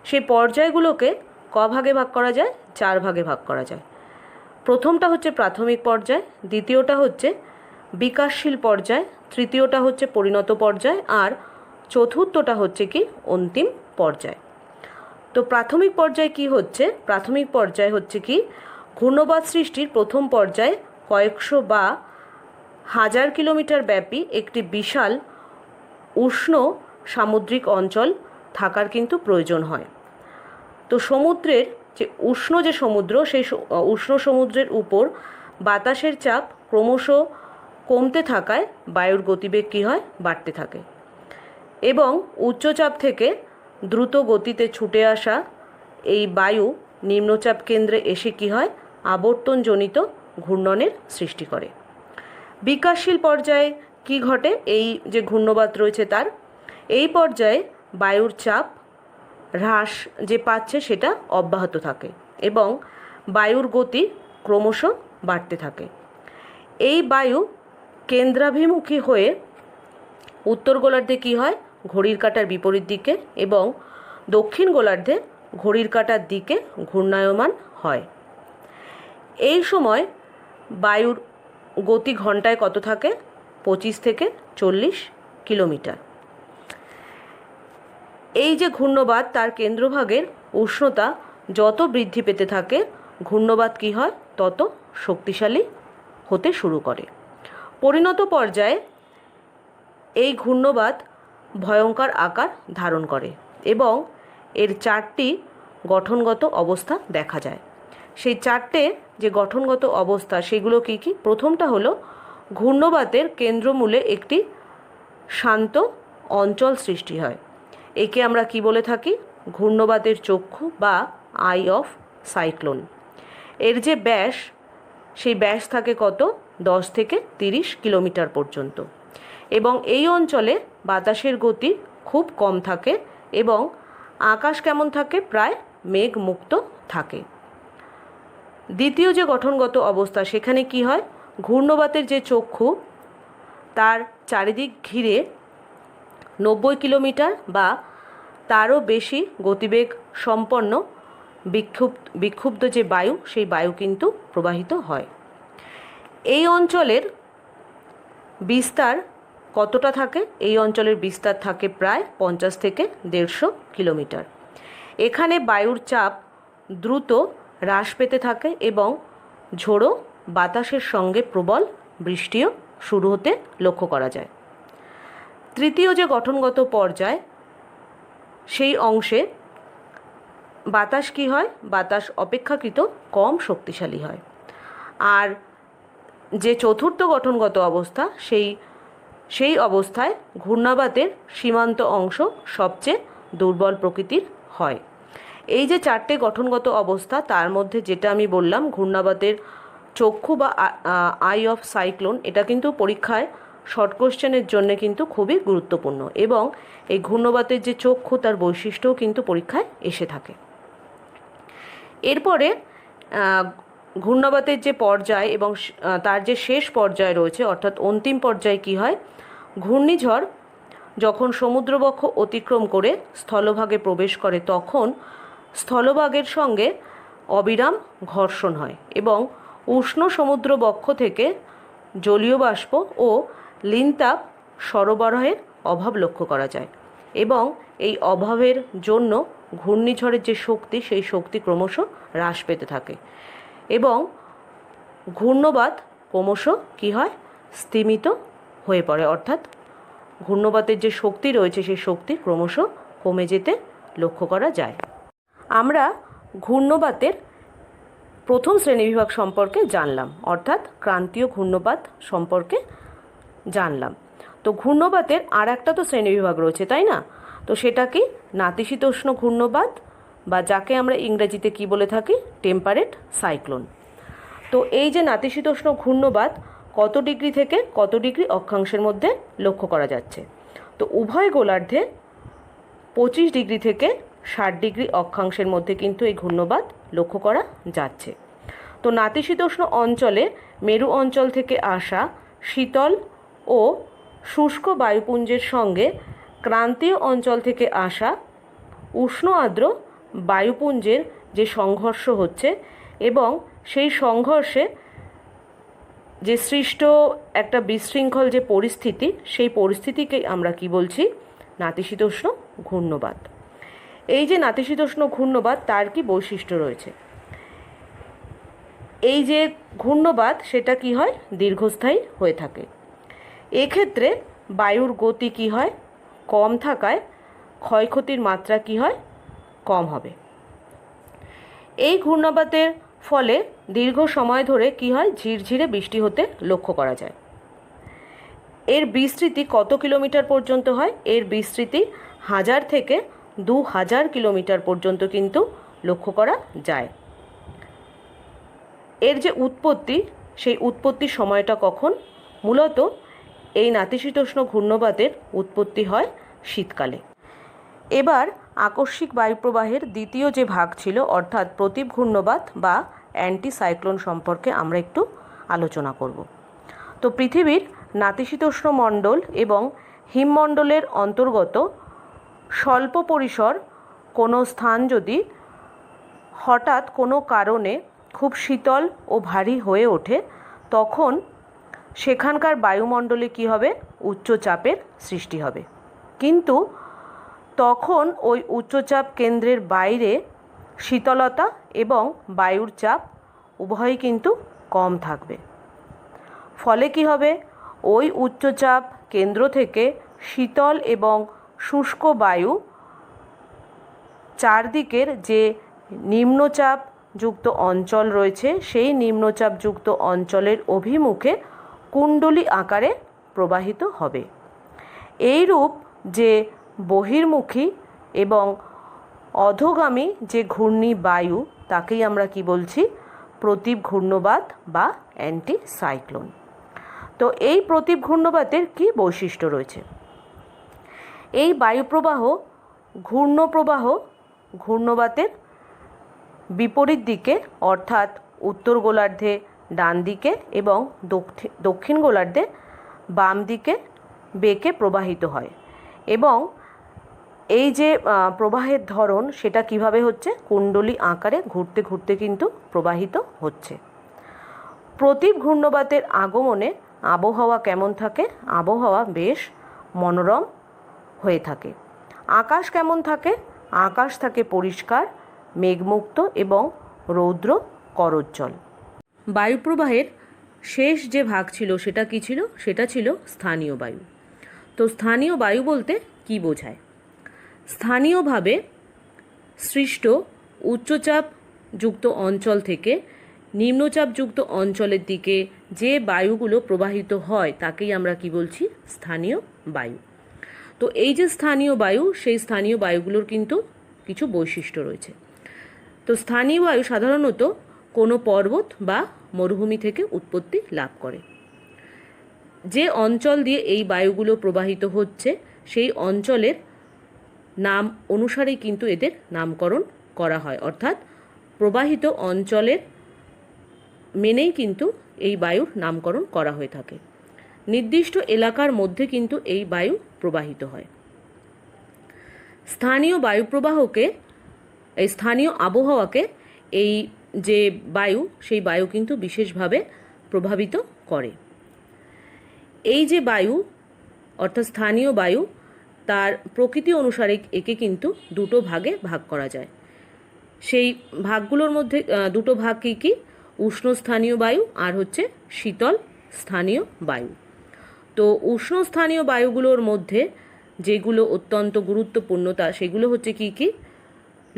Speaker 1: সেই পর্যায়গুলোকে ক ভাগে ভাগ করা যায়, 4 ভাগে ভাগ করা যায়। প্রথমটা হচ্ছে প্রাথমিক পর্যায়, দ্বিতীয়টা হচ্ছে বিকাশশীল পর্যায়, তৃতীয়টা হচ্ছে পরিণত পর্যায় আর চতুর্থটা হচ্ছে কি অন্তিম পর্যায়। তো প্রাথমিক পর্যায় কি হচ্ছে, প্রাথমিক পর্যায় হচ্ছে কি ঘূর্ণবাত সৃষ্টির প্রথম পর্যায়ে কয়েকশো বা হাজার কিলোমিটার ব্যাপী একটি বিশাল উষ্ণ সামুদ্রিক অঞ্চল থাকার কিন্তু প্রয়োজন হয়। তো সমুদ্রের যে উষ্ণ যে সমুদ্র সেই উষ্ণ সমুদ্রের উপর বাতাসের চাপ ক্রমশ কমতে থাকায় বায়ুর গতিবেগ কী হয়, বাড়তে থাকে এবং উচ্চচাপ থেকে দ্রুত গতিতে ছুটে আসা এই বায়ু নিম্নচাপ কেন্দ্রে এসে কী হয়, আবর্তনজনিত ঘূর্ণনের সৃষ্টি করে। বিকাশশীল পর্যায়ে কি ঘটে, এই যে ঘূর্ণবাত রয়েছে তার এই পর্যায়ে বায়ুর চাপ হ্রাস যে পাচ্ছে সেটা অব্যাহত থাকে এবং বায়ুর গতি ক্রমশ বাড়তে থাকে। এই বায়ু কেন্দ্রাভিমুখী হয়ে উত্তর গোলার্ধে কী হয়, ঘড়ির কাঁটার বিপরীত দিকে এবং দক্ষিণ গোলার্ধে ঘড়ির কাঁটার দিকে ঘূর্ণায়মান হয়। এই সময় বায়ুর গতি ঘন্টায় কত থাকে, 25 থেকে 40 কিলোমিটার। এই যে ঘূর্ণবাত তার কেন্দ্রভাগের উষ্ণতা যত বৃদ্ধি পেতে থাকে ঘূর্ণবাত কী হয়, তত শক্তিশালী হতে শুরু করে। পরিণত পর্যায়ে এই ঘূর্ণবাত ভয়ঙ্কর আকার ধারণ করে এবং এর 4টি গঠনগত অবস্থা দেখা যায়। সেই 4টে যে গঠনগত অবস্থা সেগুলো কী কী, প্রথমটা হলো ঘূর্ণবাতের কেন্দ্রমূলে একটি শান্ত অঞ্চল সৃষ্টি হয়। একে আমরা কি বলে থাকি, ঘূর্ণবাতের চক্ষু বা আই অফ সাইক্লোন। এর যে ব্যাস সেই ব্যাস থাকে কত, 10 থেকে 30 কিলোমিটার পর্যন্ত এবং এই অঞ্চলে বাতাসের গতি খুব কম থাকে এবং আকাশ কেমন থাকে, প্রায় মেঘমুক্ত থাকে। দ্বিতীয় যে গঠনগত অবস্থা সেখানে কি হয়, ঘূর্ণবাতের যে চক্ষু তার চারিদিক ঘিরে 90 কিলোমিটার বা তারও বেশি গতিবেগ সম্পন্ন বিক্ষুব্ধ যে বায়ু সেই বায়ু কিন্তু প্রবাহিত হয়। এই অঞ্চলের বিস্তার কতটা থাকে, এই অঞ্চলের বিস্তার থাকে প্রায় 50 থেকে 150 কিলোমিটার। এখানে বায়ুর চাপ দ্রুত হ্রাস পেতে থাকে এবং ঝোড়ো বাতাসের সঙ্গে প্রবল বৃষ্টিও শুরু হতে লক্ষ্য করা যায়। তৃতীয় যে গঠনগত পর্যায় সেই অংশে বাতাস কি হয়, বাতাস অপেক্ষাকৃত কম শক্তিশালী হয়। আর যে চতুর্থ গঠনগত অবস্থা সেই অবস্থায় ঘূর্ণাবাতের সীমান্ত অংশ সবচেয়ে দুর্বল প্রকৃতির হয়। এই যে চারটে গঠনগত অবস্থা, তার মধ্যে যেটা আমি বললাম ঘূর্ণাবাতের চক্ষু বা আই অফ সাইক্লোন, এটা কিন্তু পরীক্ষায় শর্ট কোশ্চেনের জন্য কিন্তু খুবই গুরুত্বপূর্ণ, এবং এই ঘূর্ণাবাতের যে চক্ষু তার বৈশিষ্ট্যও কিন্তু পরীক্ষায় এসে থাকে। এরপরে ঘূর্ণাবাতের যে পর্যায় এবং তার যে শেষ পর্যায় রয়েছে, অর্থাৎ অন্তিম পর্যায়ে কি হয়, ঘূর্ণিঝড় যখন সমুদ্রবক্ষ অতিক্রম করে স্থলভাগে প্রবেশ করে তখন স্থলভাগের সঙ্গে অবিরাম ঘর্ষণ হয় এবং উষ্ণ সমুদ্রবক্ষ থেকে জলীয় বাষ্প ও লিনতাপ সরবরাহের অভাব লক্ষ্য করা যায়, এবং এই অভাবের জন্য ঘূর্ণিঝড়ের যে শক্তি সেই শক্তি ক্রমশ হ্রাস পেতে থাকে এবং ঘূর্ণবাত ক্রমশ কী হয়, স্তিমিত হয়ে পড়ে, অর্থাৎ ঘূর্ণবাতের যে শক্তি রয়েছে সেই শক্তি ক্রমশ কমে যেতে লক্ষ্য করা যায়। আমরা ঘূর্ণবাতের প্রথম শ্রেণীবিভাগ সম্পর্কে জানলাম, অর্থাৎ ক্রান্তীয় ঘূর্ণবাত সম্পর্কে জানলাম। তো ঘূর্ণবাতের আর একটা তো শ্রেণীবিভাগ রয়েছে, তাই না? তো সেটা কি, নাতিশীতোষ্ণ ঘূর্ণবাত, বা যাকে আমরা ইংরেজিতে কি বলে থাকি, টেম্পারেট সাইক্লোন। তো এই যে নাতিশীতোষ্ণ ঘূর্ণবাত কত ডিগ্রি থেকে কত ডিগ্রি অক্ষাংশের মধ্যে লক্ষ্য করা যাচ্ছে? তো উভয় গোলার্ধে 25 ডিগ্রি থেকে 60 ডিগ্রি অক্ষাংশের মধ্যে কিন্তু এই ঘূর্ণবাত লক্ষ্য করা যাচ্ছে। তো নাতিশীতোষ্ণ অঞ্চলে মেরু অঞ্চল থেকে আসা শীতল ও শুষ্ক বায়ুপুঞ্জের সঙ্গে ক্রান্তীয় অঞ্চল থেকে আসা উষ্ণ আর্দ্র বায়ুপুঞ্জের যে সংঘর্ষ হচ্ছে, এবং সেই সংঘর্ষে যে সৃষ্ট একটা বিশৃঙ্খল যে পরিস্থিতি, সেই পরিস্থিতিকে আমরা কি বলছি, নাতিশীতোষ্ণ ঘূর্ণবাত। এই যে নাতিশীতোষ্ণ ঘূর্ণবাত, তার কি বৈশিষ্ট্য রয়েছে? এই যে ঘূর্ণবাত সেটা কি হয়, দীর্ঘস্থায়ী হয়ে থাকে। এক্ষেত্রে বায়ুর গতি কি হয়, কম থাকায় ক্ষয়ক্ষতির মাত্রা কি হয়, কম হবে। এই ঘূর্ণাবাতের ফলে দীর্ঘ সময় ধরে কি হয়, ঝিরঝিরে বৃষ্টি হতে লক্ষ্য করা যায়। এর বিস্তৃতি কত কিলোমিটার পর্যন্ত হয়? এর বিস্তৃতি 1000 থেকে 2000 কিলোমিটার পর্যন্ত কিন্তু লক্ষ্য করা যায়। এর যে উৎপত্তি, সেই উৎপত্তির সময়টা কখন? মূলত এই নাতিশীতোষ্ণ ঘূর্ণবাতের উৎপত্তি হয় শীতকালে। এবার আকস্মিক বায়ুপ্রবাহের দ্বিতীয় যে ভাগ ছিল, অর্থাৎ প্রতীপ ঘূর্ণবাত বা অ্যান্টি সাইক্লোন সম্পর্কে আমরা একটু আলোচনা করব। তো পৃথিবীর নাতিশীতোষ্ণ মণ্ডল এবং হিমমণ্ডলের অন্তর্গত স্বল্প পরিসর কোনো স্থান যদি হঠাৎ কোনো কারণে খুব শীতল ও ভারী হয়ে ওঠে, তখন সেখানকার বায়ুমণ্ডলে কি হবে, উচ্চচাপের সৃষ্টি হবে। কিন্তু তখন ওই উচ্চচাপ কেন্দ্রের বাইরে শীতলতা এবং বায়ুর চাপ উভয়ই কিন্তু কম থাকবে। ফলে কি হবে, ওই উচ্চচাপ কেন্দ্র থেকে শীতল এবং শুষ্ক বায়ু চারদিকের যে নিম্নচাপ যুক্ত অঞ্চল রয়েছে, সেই নিম্নচাপযুক্ত অঞ্চলের অভিমুখে কুণ্ডলী আকারে প্রবাহিত হবে। এইরূপ যে বহির্মুখী এবং অধোগামী যে ঘূর্ণি বায়ু, তাকেই আমরা কি বলছি, প্রতীপ ঘূর্ণবাত বা অ্যান্টি সাইক্লোন। তো এই প্রতীপ ঘূর্ণবাতের কি বৈশিষ্ট্য রয়েছে? এই বায়ুপ্রবাহ ঘূর্ণপ্রবাহ ঘূর্ণবাতের বিপরীত দিকে, অর্থাৎ উত্তর গোলার্ধে ডান দিকে এবং দক্ষিণ গোলার্ধে বাম দিকে বেঁকে প্রবাহিত হয়, এবং এই যে প্রবাহের ধরন সেটা কিভাবে হচ্ছে, কুণ্ডলী আকারে ঘুরতে ঘুরতে কিন্তু প্রবাহিত হচ্ছে। প্রতীপ ঘূর্ণবাতের আগমনে আবহাওয়া কেমন থাকে? আবহাওয়া বেশ মনোরম হয়ে থাকে। আকাশ কেমন থাকে? আকাশ থাকে পরিষ্কার, মেঘমুক্ত এবং রৌদ্র করোজ্জ্বল। বায়ুপ্রবাহের শেষ যে ভাগ ছিল সেটা কি ছিল? সেটা ছিল স্থানীয় বায়ু। তো স্থানীয় বায়ু বলতে কি বোঝায়? স্থানীয়ভাবে সৃষ্ট উচ্চচাপ যুক্ত অঞ্চল থেকে নিম্নচাপযুক্ত অঞ্চলের দিকে যে বায়ুগুলো প্রবাহিত হয় তাকেই আমরা কি বলছি? স্থানীয় বায়ু। তো এই যে স্থানীয় বায়ু, সেই স্থানীয় বায়ুগুলোর কিন্তু কিছু বৈশিষ্ট্য রয়েছে। তো স্থানীয় বায়ু সাধারণত কোনো পর্বত বা মরুভূমি থেকে উৎপত্তি লাভ করে। যে অঞ্চল দিয়ে এই বায়ুগুলো প্রবাহিত হচ্ছে সেই অঞ্চলের নাম অনুসারেই কিন্তু এদের নামকরণ করা হয়, অর্থাৎ প্রবাহিত অঞ্চলের মেনেই কিন্তু এই বায়ুর নামকরণ করা হয়ে থাকে। নির্দিষ্ট এলাকার মধ্যে কিন্তু এই বায়ু প্রবাহিত হয়। স্থানীয় বায়ু প্রবাহকে, এই স্থানীয় আবহাওয়াকে এই যে বায়ু, সেই বায়ু কিন্তু বিশেষভাবে প্রভাবিত করে। এই যে বায়ু অর্থাৎ স্থানীয় বায়ু, তার প্রকৃতি অনুসারে একে কিন্তু দুটো ভাগে ভাগ করা যায়। সেই ভাগগুলোর মধ্যে দুটো ভাগ কী কী? উষ্ণ স্থানীয় বায়ু আর হচ্ছে শীতল স্থানীয় বায়ু। তো উষ্ণ স্থানীয় বায়ুগুলোর মধ্যে যেগুলো অত্যন্ত গুরুত্বপূর্ণ সেগুলো হচ্ছে কী কী?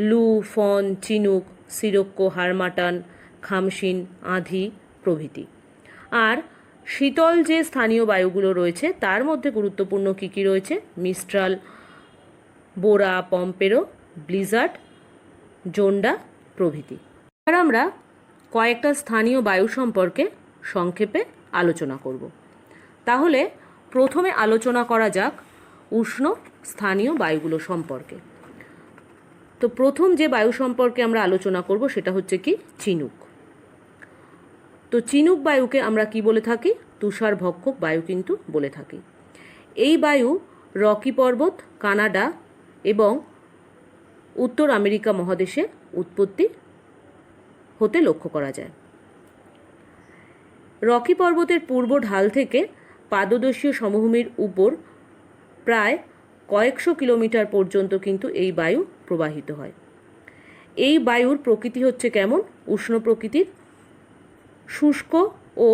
Speaker 1: লু, ফন, চিনুক, সিরক্কো, হারমাটান, খামসিন, আঁধি প্রভৃতি। আর শীতল যে স্থানীয় বায়ুগুলো রয়েছে তার মধ্যে গুরুত্বপূর্ণ কী কী রয়েছে? মিস্ট্রাল, বোরা, পম্পেরো, ব্লিজার্ড, জোন্ডা প্রভৃতি। এবার আমরা কয়েকটা স্থানীয় বায়ু সম্পর্কে সংক্ষেপে আলোচনা করব। তাহলে প্রথমে আলোচনা করা যাক উষ্ণ স্থানীয় বায়ুগুলো সম্পর্কে। তো প্রথম যে বায়ু সম্পর্কে আমরা আলোচনা করব সেটা হচ্ছে কি? চিনুক। তো চিনুক বায়ুকে আমরা কি বলে থাকি? তুষার ভক্ষক বায়ু কিন্তু বলে থাকি। এই বায়ু রকি পর্বত, কানাডা এবং উত্তর আমেরিকা মহাদেশে উৎপত্তি হতে লক্ষ্য করা যায়। রকি পর্বতের পূর্ব ঢাল থেকে পাদদেশীয় সমভূমির উপর প্রায় কয়েকশো কিলোমিটার পর্যন্ত কিন্তু এই বায়ু প্রবাহিত হয়। এই বায়ুর প্রকৃতি হচ্ছে কেমন? উষ্ণ প্রকৃতির। শুষ্ক ও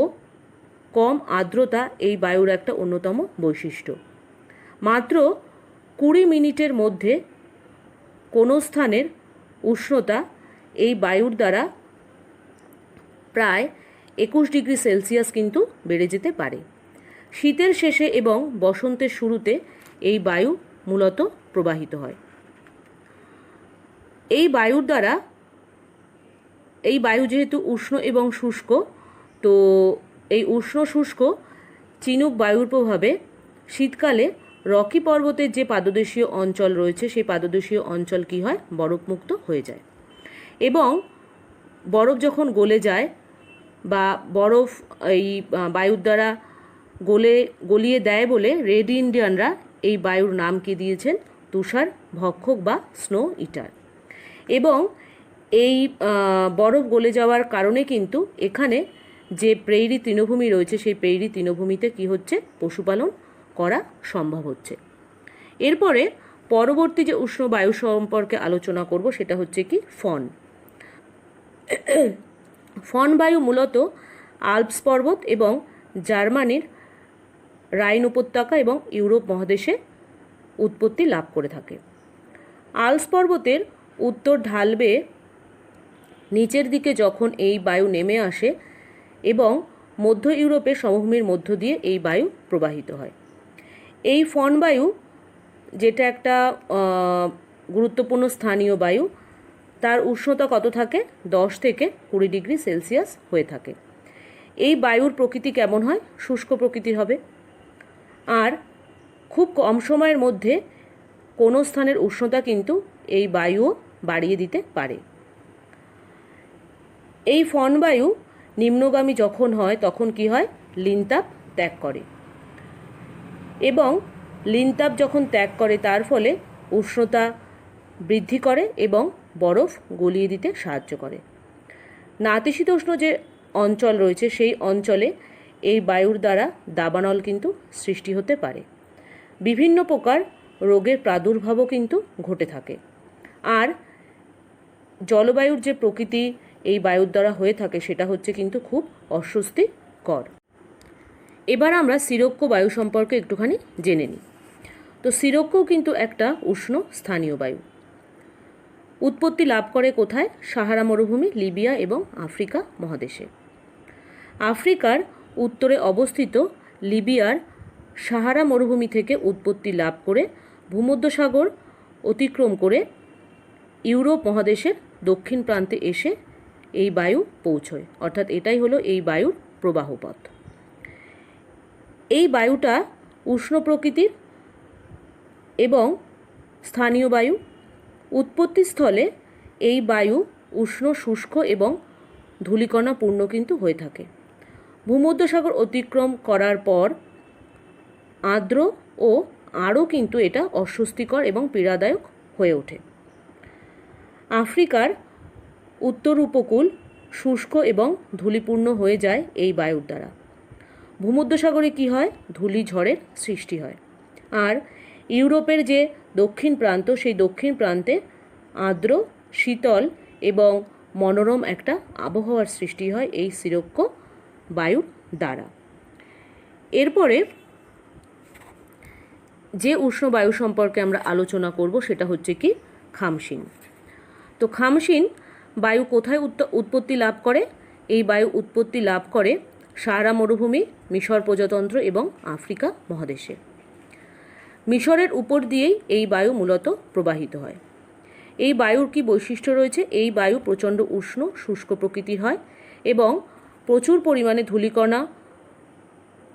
Speaker 1: কম আর্দ্রতা এই বায়ুর একটা অন্যতম বৈশিষ্ট্য। মাত্র 20 মিনিটের মধ্যে কোনো স্থানের উষ্ণতা এই বায়ুর দ্বারা প্রায় 21 ডিগ্রি সেলসিয়াস কিন্তু বেড়ে যেতে পারে। শীতের শেষে এবং বসন্তের শুরুতে এই বায়ু মূলত প্রবাহিত হয়। এই বায়ুর দ্বারা, এই বায়ু যেহেতু উষ্ণ এবং শুষ্ক, তো এই উষ্ণ শুষ্ক চিনুক বায়ুর প্রভাবে শীতকালে রকি পর্বতের যে পাদদেশীয় অঞ্চল রয়েছে সেই পাদদেশীয় অঞ্চল কি হয়? বরফমুক্ত হয়ে যায়। এবং বরফ যখন গলে যায় বা বরফ এই বায়ুর দ্বারা গলিয়ে দেয় বলে রেড ইন্ডিয়ানরা এই বায়ুর নাম কি দিয়েছেন? তুষার ভক্ষক বা স্নো ইটার। এবং এই বরফ গলে যাওয়ার কারণে কিন্তু এখানে যে প্রেইরি তৃণভূমি রয়েছে সেই প্রেইরি তৃণভূমিতে কি হচ্ছে? পশুপালন করা সম্ভব হচ্ছে। এরপরে পরবর্তী যে উষ্ণ বায়ু সম্পর্কে আলোচনা করব সেটা হচ্ছে কি? ফন। ফন বায়ু মূলত আল্পস পর্বত এবং জার্মানির রাইন উপত্যকা এবং ইউরোপ মহাদেশে উৎপত্তি লাভ করে থাকে। আল্পস পর্বতের উত্তর ঢাল বেয়ে নিচের দিকে যখন এই বায়ু নেমে আসে এবং মধ্য ইউরোপের সমভূমির মধ্য দিয়ে এই বায়ু প্রবাহিত হয়। এই ফন বায়ু, যেটা একটা গুরুত্বপূর্ণ স্থানীয় বায়ু, তার উষ্ণতা কত থাকে? 10 থেকে 20 ডিগ্রি সেলসিয়াস হয়ে থাকে। এই বায়ুর প্রকৃতি কেমন হয়? শুষ্ক প্রকৃতির হবে। আর খুব কম সময়ের মধ্যে কোনো স্থানের উষ্ণতা কিন্তু এই বায়ুও বাড়িয়ে দিতে পারে। এই ফন বায়ু নিম্নগামী যখন হয় তখন কি হয়? লিনতাপ ত্যাগ করে। এবং লিনতাপ যখন ত্যাগ করে তার ফলে উষ্ণতা বৃদ্ধি করে এবং বরফ গলিয়ে দিতে সাহায্য করে। নাতিশীতোষ্ণ যে অঞ্চল রয়েছে সেই অঞ্চলে এই বায়ুর দ্বারা দাবানল কিন্তু সৃষ্টি হতে পারে। বিভিন্ন প্রকার রোগের প্রাদুর্ভাবও কিন্তু ঘটে থাকে। আর জলবায়ুর যে প্রকৃতি এই বায়ুর দ্বারা হয়ে থাকে সেটা হচ্ছে কিন্তু খুব অস্বস্তিকর। এবার আমরা সিরক্কো বায়ু সম্পর্কে একটুখানি জেনে নিই। তো সিরক্কো কিন্তু একটা উষ্ণ স্থানীয় বায়ু। উৎপত্তি লাভ করে কোথায়? সাহারা মরুভূমি, লিবিয়া এবং আফ্রিকা মহাদেশে। আফ্রিকার উত্তরে অবস্থিত লিবিয়ার সাহারা মরুভূমি থেকে উৎপত্তি লাভ করে ভূমধ্যসাগর অতিক্রম করে ইউরোপ মহাদেশের দক্ষিণ প্রান্তে এসে এই বায়ু পৌঁছয়, অর্থাৎ এটাই হলো এই বায়ুর প্রবাহপথ। এই বায়ুটা উষ্ণ প্রকৃতির এবং স্থানীয় বায়ু। উৎপত্তিস্থলে এই বায়ু উষ্ণ, শুষ্ক এবং ধূলিকণাপূর্ণ কিন্তু হয়ে থাকে। ভূমধ্যসাগর অতিক্রম করার পর আর্দ্র ও আরও কিন্তু এটা অস্বস্তিকর এবং পীড়াদায়ক হয়ে ওঠে। আফ্রিকার উত্তর উপকূল শুষ্ক এবং ধূলিপূর্ণ হয়ে যায় এই বায়ুর দ্বারা। ভূমধ্যসাগরে কি হয়? ধূলিঝড়ের সৃষ্টি হয়। আর ইউরোপের যে দক্ষিণ প্রান্ত, সেই দক্ষিণ প্রান্তে আর্দ্র, শীতল এবং মনোরম একটা আবহাওয়ার সৃষ্টি হয় এই সিরোক্ষ বায়ুর দ্বারা। এরপরে যে উষ্ণ বায়ু সম্পর্কে আমরা আলোচনা করব সেটা হচ্ছে কি খামসিন। তো খামসিন বায়ু কোথায় উৎপত্তি লাভ করে? এই বায়ু উৎপত্তি লাভ করে সাহারা মরুভূমি, মিশর প্রজাতন্ত্র এবং আফ্রিকা মহাদেশে। মিশরের উপর দিয়েই এই বায়ু মূলত প্রবাহিত হয়। এই বায়ুর কি বৈশিষ্ট্য রয়েছে? এই বায়ু প্রচণ্ড উষ্ণ, শুষ্ক প্রকৃতির হয় এবং প্রচুর পরিমাণে ধূলিকণা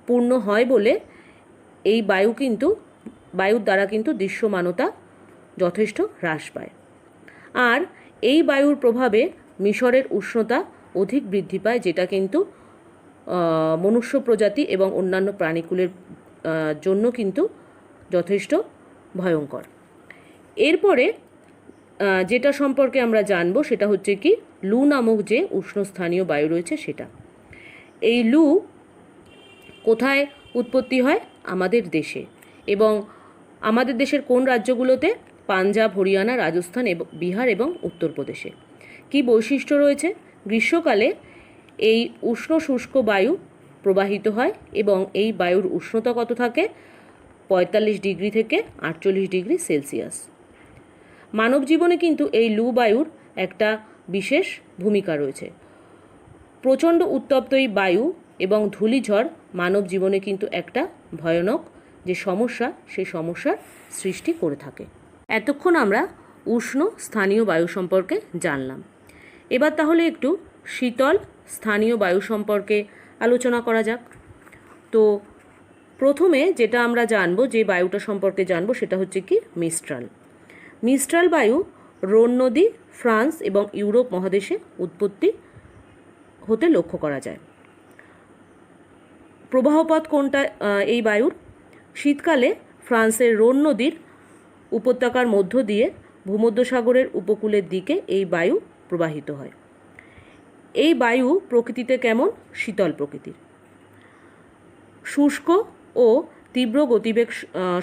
Speaker 1: পূর্ণ হয় বলে এই বায়ুর দ্বারা কিন্তু দৃশ্যমানতা যথেষ্ট হ্রাস পায়। আর এই বায়ুর প্রভাবে মিশরের উষ্ণতা অধিক বৃদ্ধি পায়, যেটা কিন্তু মনুষ্য প্রজাতি এবং অন্যান্য প্রাণীকুলের জন্য কিন্তু যথেষ্ট ভয়ঙ্কর। এরপরে যেটা সম্পর্কে আমরা জানবো সেটা হচ্ছে কি লু নামক যে উষ্ণস্থানীয় বায়ু রয়েছে সেটা। এই লু কোথায় উৎপত্তি হয়? আমাদের দেশে, এবং আমাদের দেশের কোন রাজ্যগুলোতে? পাঞ্জাব, হরিয়ানা, রাজস্থান এবং বিহার এবং উত্তরপ্রদেশে। কি বৈশিষ্ট্য রয়েছে? গ্রীষ্মকালে এই উষ্ণ শুষ্ক বায়ু প্রবাহিত হয় এবং এই বায়ুর উষ্ণতা কত থাকে? 45 ডিগ্রি থেকে 48 ডিগ্রি সেলসিয়াস। মানব জীবনে কিন্তু এই লু বায়ুর একটা বিশেষ ভূমিকা রয়েছে। প্রচণ্ড উত্তপ্ত এই বায়ু এবং ধূলিঝড় মানব জীবনে কিন্তু একটা ভয়ানক যে সমস্যা, সেই সমস্যার সৃষ্টি করে থাকে। এতক্ষণ আমরা উষ্ণ স্থানীয় বায়ু সম্পর্কে জানলাম। এবার তাহলে একটু শীতল স্থানীয় বায়ু সম্পর্কে আলোচনা করা যাক। তো প্রথমে যেটা আমরা জানবো, যে বায়ুটা সম্পর্কে জানবো সেটা হচ্ছে কি মিস্ট্রাল। মিস্ট্রাল বায়ু রোন নদী, ফ্রান্স এবং ইউরোপ মহাদেশে উৎপত্তি হতে লক্ষ্য করা যায়। প্রবাহপথ কোনটা এই বায়ুর? শীতকালে ফ্রান্সের রোন নদীর উপত্যকার মধ্য দিয়ে ভূমধ্যসাগরের উপকূলের দিকে এই বায়ু প্রবাহিত হয়। এই বায়ু প্রকৃতিতে কেমন? শীতল প্রকৃতির, শুষ্ক ও তীব্র গতিবেগ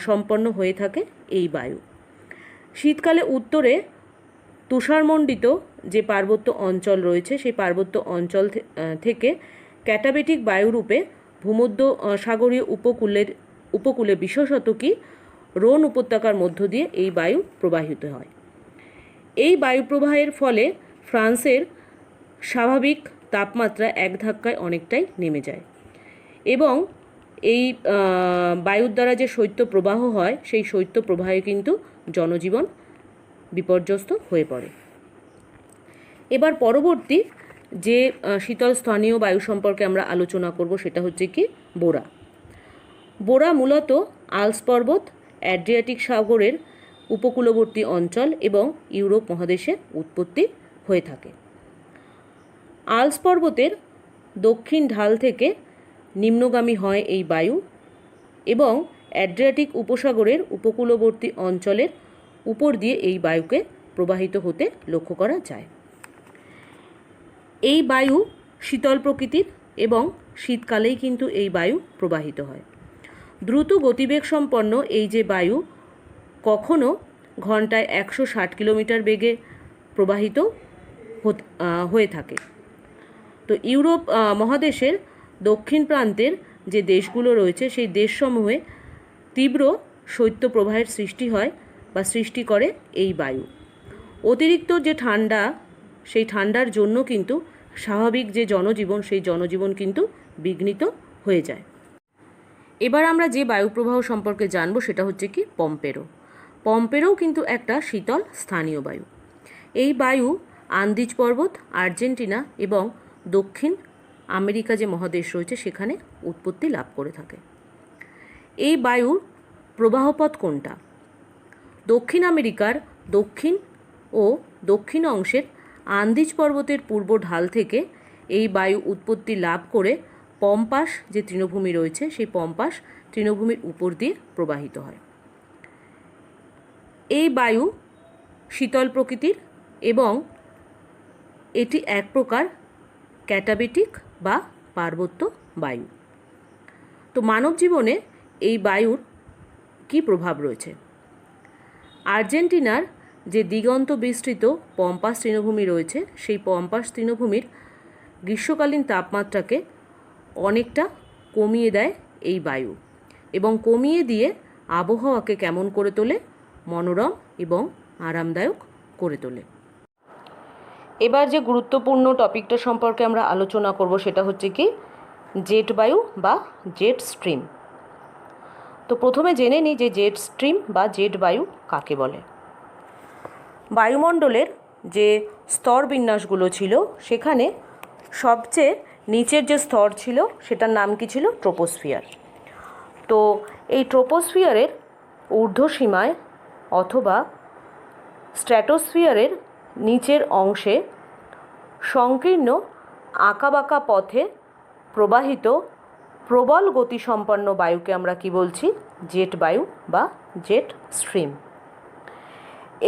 Speaker 1: সম্পন্ন হয়ে থাকে এই বায়ু। শীতকালে উত্তরে তুষারমণ্ডিত যে পার্বত্য অঞ্চল রয়েছে, সেই পার্বত্য অঞ্চল থেকে ক্যাটাবেটিক বায়ুরূপে ভূমধ্যসাগরীয় উপকূলে বিশেষত কি রোন উপত্যকার মধ্য দিয়ে এই বায়ু প্রবাহিত হয়। এই বায়ু প্রবাহের ফলে ফ্রান্সের স্বাভাবিক তাপমাত্রা এক ধাক্কায় অনেকটাই নেমে যায় এবং এই বায়ুর দ্বারা যে শৈত্যপ্রবাহ হয়, সেই শৈত্যপ্রবাহে কিন্তু জনজীবন বিপর্যস্ত হয়ে পড়ে। এবার পরবর্তী যে শীতল স্থানীয় বায়ু সম্পর্কে আমরা আলোচনা করব সেটা হচ্ছে কি বোরা। বোরা মূলত আল্পস পর্বত, অ্যাড্রিয়াটিক সাগরের উপকূলবর্তী অঞ্চল এবং ইউরোপ মহাদেশে উৎপত্তি হয়ে থাকে। আল্পস পর্বতের দক্ষিণ ঢাল থেকে নিম্নগামী হয় এই বায়ু এবং অ্যাড্রিয়াটিক উপসাগরের উপকূলবর্তী অঞ্চলের উপর দিয়ে এই বায়ুকে প্রবাহিত হতে লক্ষ্য করা যায়। এই বায়ু শীতল প্রকৃতির এবং শীতকালেই কিন্তু এই বায়ু প্রবাহিত হয়। দ্রুত গতিবেগ সম্পন্ন এই যে বায়ু কখনো ঘন্টায় 160 কিলোমিটার বেগে প্রবাহিত হয়ে থাকে। তো ইউরোপ মহাদেশের দক্ষিণ প্রান্তের যে দেশগুলো রয়েছে, সেই দেশসমূহে তীব্র শৈত্যপ্রবাহের সৃষ্টি হয় বা সৃষ্টি করে এই বায়ু। অতিরিক্ত যে ঠান্ডা, সেই ঠান্ডার জন্য কিন্তু স্বাভাবিক যে জনজীবন, সেই জনজীবন কিন্তু বিঘ্নিত হয়ে যায়। এবার আমরা যে বায়ুপ্রবাহ সম্পর্কে জানবো সেটা হচ্ছে কি পম্পেরো। পম্পেরোও কিন্তু একটা শীতল স্থানীয় বায়ু। এই বায়ু আন্দিজ পর্বত, আর্জেন্টিনা এবং দক্ষিণ আমেরিকা যে মহাদেশ রয়েছে সেখানে উৎপত্তি লাভ করে থাকে। এই বায়ুর প্রবাহপথ কোনটা? দক্ষিণ আমেরিকার দক্ষিণ ও দক্ষিণ অংশের আন্দিজ পর্বতের পূর্ব ঢাল থেকে এই বায়ু উৎপত্তি লাভ করে পম্পাস যে তৃণভূমি রয়েছে সেই পম্পাস তৃণভূমির উপর দিয়ে প্রবাহিত হয়। এই বায়ু শীতল প্রকৃতির এবং এটি এক প্রকার ক্যাটাবেটিক বা পার্বত্য বায়ু। তো মানব জীবনে এই বায়ুর কী প্রভাব রয়েছে? আর্জেন্টিনার যে দিগন্ত বিস্তৃত পম্পাস তৃণভূমি রয়েছে সেই পম্পাস তৃণভূমির গ্রীষ্মকালীন তাপমাত্রাকে অনেকটা কমিয়ে দেয় এই বায়ু, এবং কমিয়ে দিয়ে আবহাওয়াকে কেমন করে তোলে? মনোরম এবং আরামদায়ক করে তোলে। এবার যে গুরুত্বপূর্ণ টপিকটা সম্পর্কে আমরা আলোচনা করব সেটা হচ্ছে কি জেট বায়ু বা জেট স্ট্রিম। তো প্রথমে জেনে নিই যে জেট স্ট্রিম বা জেট বায়ু কাকে বলে। বায়ুমণ্ডলের যে স্তর বিন্যাসগুলো ছিল সেখানে সবচেয়ে নিচের যে স্তর ছিল সেটার নাম কি ছিল? ট্রোপোস্ফিয়ার। তো এই ট্রোপোস্ফিয়ারের ঊর্ধ্বসীমায় অথবা স্ট্র্যাটোস্ফিয়ারের নিচের অংশে সংকীর্ণ আঁকাবাঁকা পথে প্রবাহিত প্রবল গতিসম্পন্ন বায়ুকে আমরা কি বলছি? জেট বায়ু বা জেট স্ট্রিম।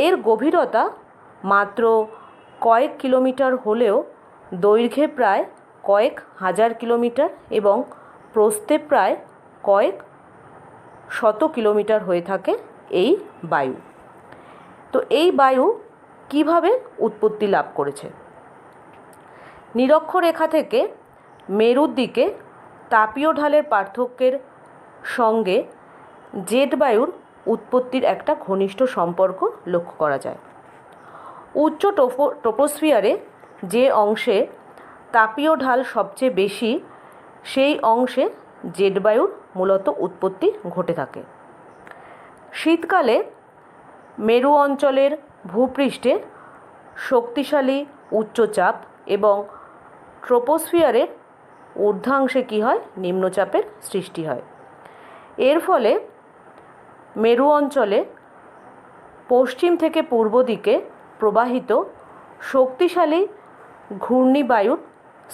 Speaker 1: এর গভীরতা মাত্র কয়েক কিলোমিটার হলেও দৈর্ঘ্যে প্রায় কয়েক হাজার কিলোমিটার এবং প্রস্থে প্রায় কয়েক শত কিলোমিটার হয়ে থাকে এই বায়ু। তো এই বায়ু কিভাবে উৎপত্তি লাভ করেছে? নিরক্ষরেখা থেকে মেরুর দিকে তাপীয় ঢালের পার্থক্যের সঙ্গে জেট বায়ুর উৎপত্তির একটা ঘনিষ্ঠ সম্পর্ক লক্ষ্য করা যায়। উচ্চ ট্রোপোস্ফিয়ারে যে অংশে তাপীয় ঢাল সবচেয়ে বেশি সেই অংশে জেট বায়ুর মূলত উৎপত্তি ঘটে থাকে। শীতকালে মেরু অঞ্চলের ভূপৃষ্ঠে শক্তিশালী উচ্চচাপ এবং ট্রোপোস্ফিয়ারের ঊর্ধ্বাংশে কী হয়? নিম্নচাপের সৃষ্টি হয়। এর ফলে মেরু অঞ্চলে পশ্চিম থেকে পূর্ব দিকে প্রবাহিত শক্তিশালী ঘূর্ণিবায়ুর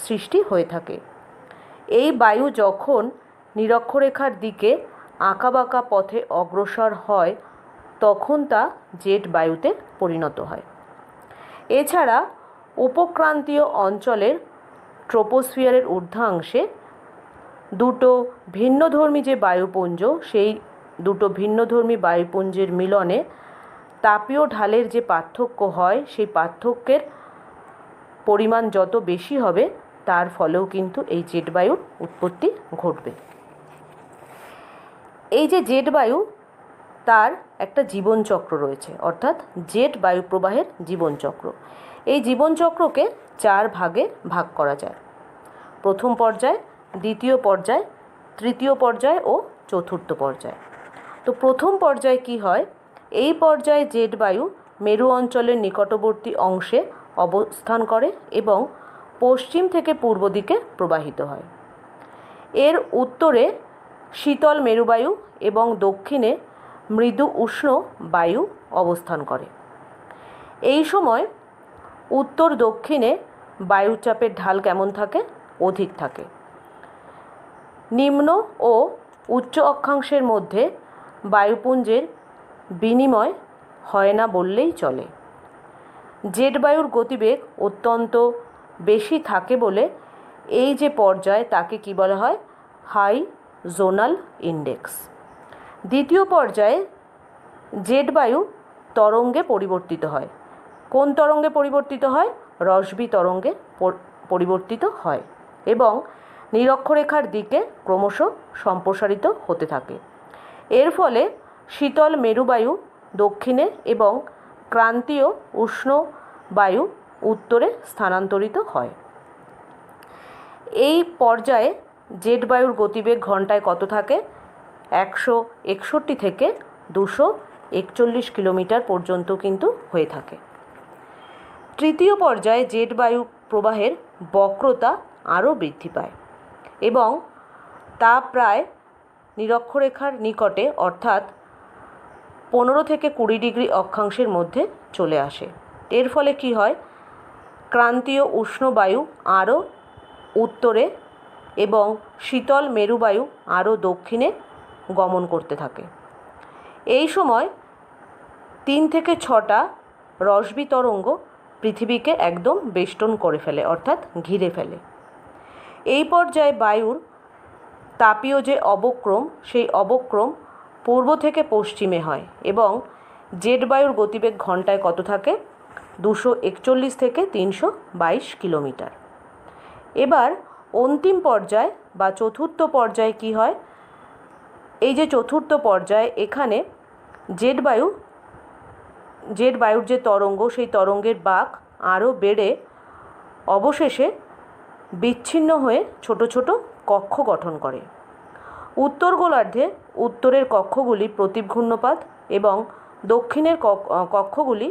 Speaker 1: সৃষ্টি হয়ে থাকে। এই বায়ু যখন নিরক্ষরেখার দিকে আঁকাবাঁকা পথে অগ্রসর হয় তখন তা জেট বায়ুতে পরিণত হয়। এছাড়া উপক্রান্তীয় অঞ্চলের ট্রোপোস্ফিয়ারের ঊর্ধ্বাংশে দুটো ভিন্নধর্মী যে বায়ুপুঞ্জ, সেই দুটো ভিন্নধর্মী বায়ুপুঞ্জের মিলনে তাপীয় ঢালের যে পার্থক্য হয় সেই পার্থক্যের পরিমাণ যত বেশি হবে তার ফলেও কিন্তু এই জেট বায়ুর উৎপত্তি ঘটবে। এই যে জেট বায়ু, তার একটা জীবনচক্র রয়েছে, অর্থাৎ জেট বায়ু প্রবাহের জীবনচক্র। এই জীবনচক্রকে 4 ভাগে ভাগ করা যায়: প্রথম পর্যায়, দ্বিতীয় পর্যায়, তৃতীয় পর্যায় ও চতুর্থ পর্যায়। তো প্রথম পর্যায়ে কি হয়? এই পর্যায়ে জেট বায়ু মেরু অঞ্চলের নিকটবর্তী অংশে অবস্থান করে এবং পশ্চিম থেকে পূর্ব দিকে প্রবাহিত হয়। এর উত্তরে শীতল মেরুবায়ু এবং দক্ষিণে মৃদু উষ্ণ বায়ু অবস্থান করে। এই সময় উত্তর দক্ষিণে বায়ুচাপের ঢাল কেমন থাকে? অধিক থাকে। নিম্ন ও উচ্চ অক্ষাংশের মধ্যে বায়ুপুঞ্জের বিনিময় হয় না বললেই চলে। জেট বায়ুর গতিবেগ অত্যন্ত বেশি থাকে বলে এই যে পর্যায় তাকে কি বলা হয়? High zonal index. দ্বিতীয় পর্যায়ে জেট বায়ু তরঙ্গে পরিবর্তিত হয়। কোন তরঙ্গে পরিবর্তিত হয়? রসবি তরঙ্গে পরিবর্তিত হয় এবং নিরক্ষরেখার দিকে ক্রমশ সম্প্রসারিত হতে থাকে। এর ফলে শীতল মেরুবায়ু দক্ষিণে এবং ক্রান্তীয় উষ্ণ বায়ু উত্তরে স্থানান্তরিত হয়। এই পর্যায়ে জেট বায়ুর গতিবেগ ঘন্টায় কত থাকে? 161 থেকে 241 কিলোমিটার পর্যন্ত কিন্তু হয়ে থাকে। তৃতীয় পর্যায়ে জেট বায়ু প্রবাহের বক্রতা আরও বৃদ্ধি পায় এবং তা প্রায় নিরক্ষরেখার নিকটে অর্থাৎ 15 থেকে 20 ডিগ্রি অক্ষাংশের মধ্যে চলে আসে। এর ফলে কি হয়? ক্রান্তীয় উষ্ণ বায়ু আরও উত্তরে এবং শীতল মেরুবায়ু আরও দক্ষিণে গমন করতে থাকে। এই সময় 3 থেকে 6টা রশ্মি তরঙ্গ পৃথিবীকে একদম বেষ্টন করে ফেলে অর্থাৎ ঘিরে ফেলে। এই পর্যায়ে বায়ুর তাপীয় যে অবক্রম সেই অবক্রম পূর্ব থেকে পশ্চিমে হয় এবং জেট বায়ুর গতিবেগ ঘন্টায় কত থাকে? 241 থেকে 322 কিলোমিটার। এবার অন্তিম পর্যায় বা চতুর্থ পর্যায়ে কি হয়? এই যে চতুর্থ পর্যায়ে এখানে জেট বায়ুর যে তরঙ্গ সেই তরঙ্গের বাঁক আরও বেড়ে অবশেষে বিচ্ছিন্ন হয়ে ছোট ছোট কক্ষ গঠন করে। উত্তর গোলার্ধে উত্তরের কক্ষগুলি প্রতিঘূর্ণপাত এবং দক্ষিণের কক্ষগুলি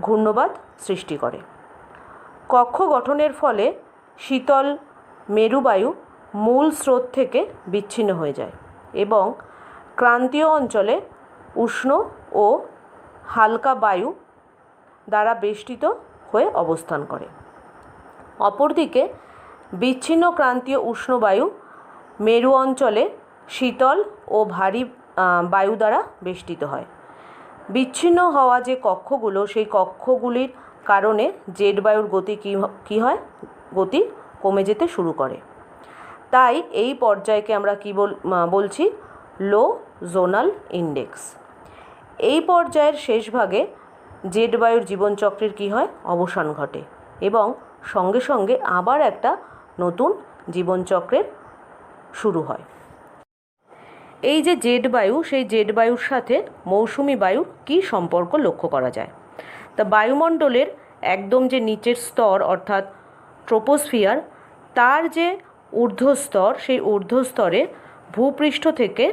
Speaker 1: ঘূর্ণবাত সৃষ্টি করে। কক্ষ গঠনের ফলে শীতল মেরুবায়ু মূল স্রোত থেকে বিচ্ছিন্ন হয়ে যায় এবং ক্রান্তীয় অঞ্চলে উষ্ণ ও হালকা বায়ু দ্বারা বেষ্টিত হয়ে অবস্থান করে। অপরদিকে বিচ্ছিন্ন ক্রান্তীয় উষ্ণ বায়ু মেরু অঞ্চলে শীতল ও ভারী বায়ু দ্বারা বেষ্টিত হয়। বিচ্ছিন্ন হওয়া যে কক্ষগুলো সেই কক্ষগুলির কারণে জেট বায়ুর গতি কী হয়? গতি কমে যেতে শুরু করে। তাই এই পর্যায়কে আমরা কী বলছি? লো জোনাল ইন্ডেক্স। এই পর্যায়ের শেষ ভাগে জেট বায়ুর জীবনচক্রের কী হয়? অবসান ঘটে এবং সঙ্গে সঙ্গে আবার একটা নতুন জীবনচক্রের শুরু হয়। এই যে জেট বায়ু সেই জেট বায়ুর সাথে মৌসুমি বায়ুর কী সম্পর্ক লক্ষ্য করা যায়? তা বায়ুমণ্ডলের একদম যে নিচের স্তর অর্থাৎ ট্রোপোস্ফিয়ার তার যে ঊর্ধ্বস্তর সেই ঊর্ধ্বস্তরে ভূপৃষ্ঠ থেকে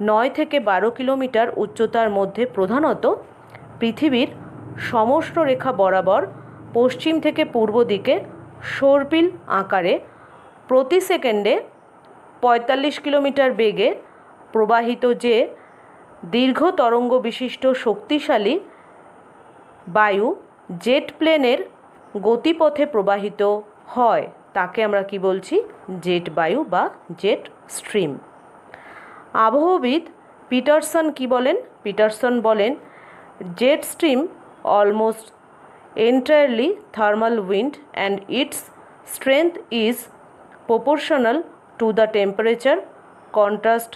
Speaker 1: 9 থেকে 12 কিলোমিটার উচ্চতার মধ্যে প্রধানত পৃথিবীর সমষ্ণ রেখা বরাবর পশ্চিম থেকে পূর্ব দিকে সর্পিল আকারে প্রতি সেকেন্ডে 45 কিলোমিটার বেগে প্রবাহিত যে দীর্ঘ তরঙ্গ বিশিষ্ট শক্তিশালী বায়ু জেট প্লেনের গতিপথে প্রবাহিত হয় তাকে আমরা কি বলছি? জেট বায়ু বা জেট স্ট্রিম। আবহবিদ পিটারসন কি বলেন? পিটারসন বলেন jet stream almost entirely thermal wind and its strength is proportional to the temperature contrast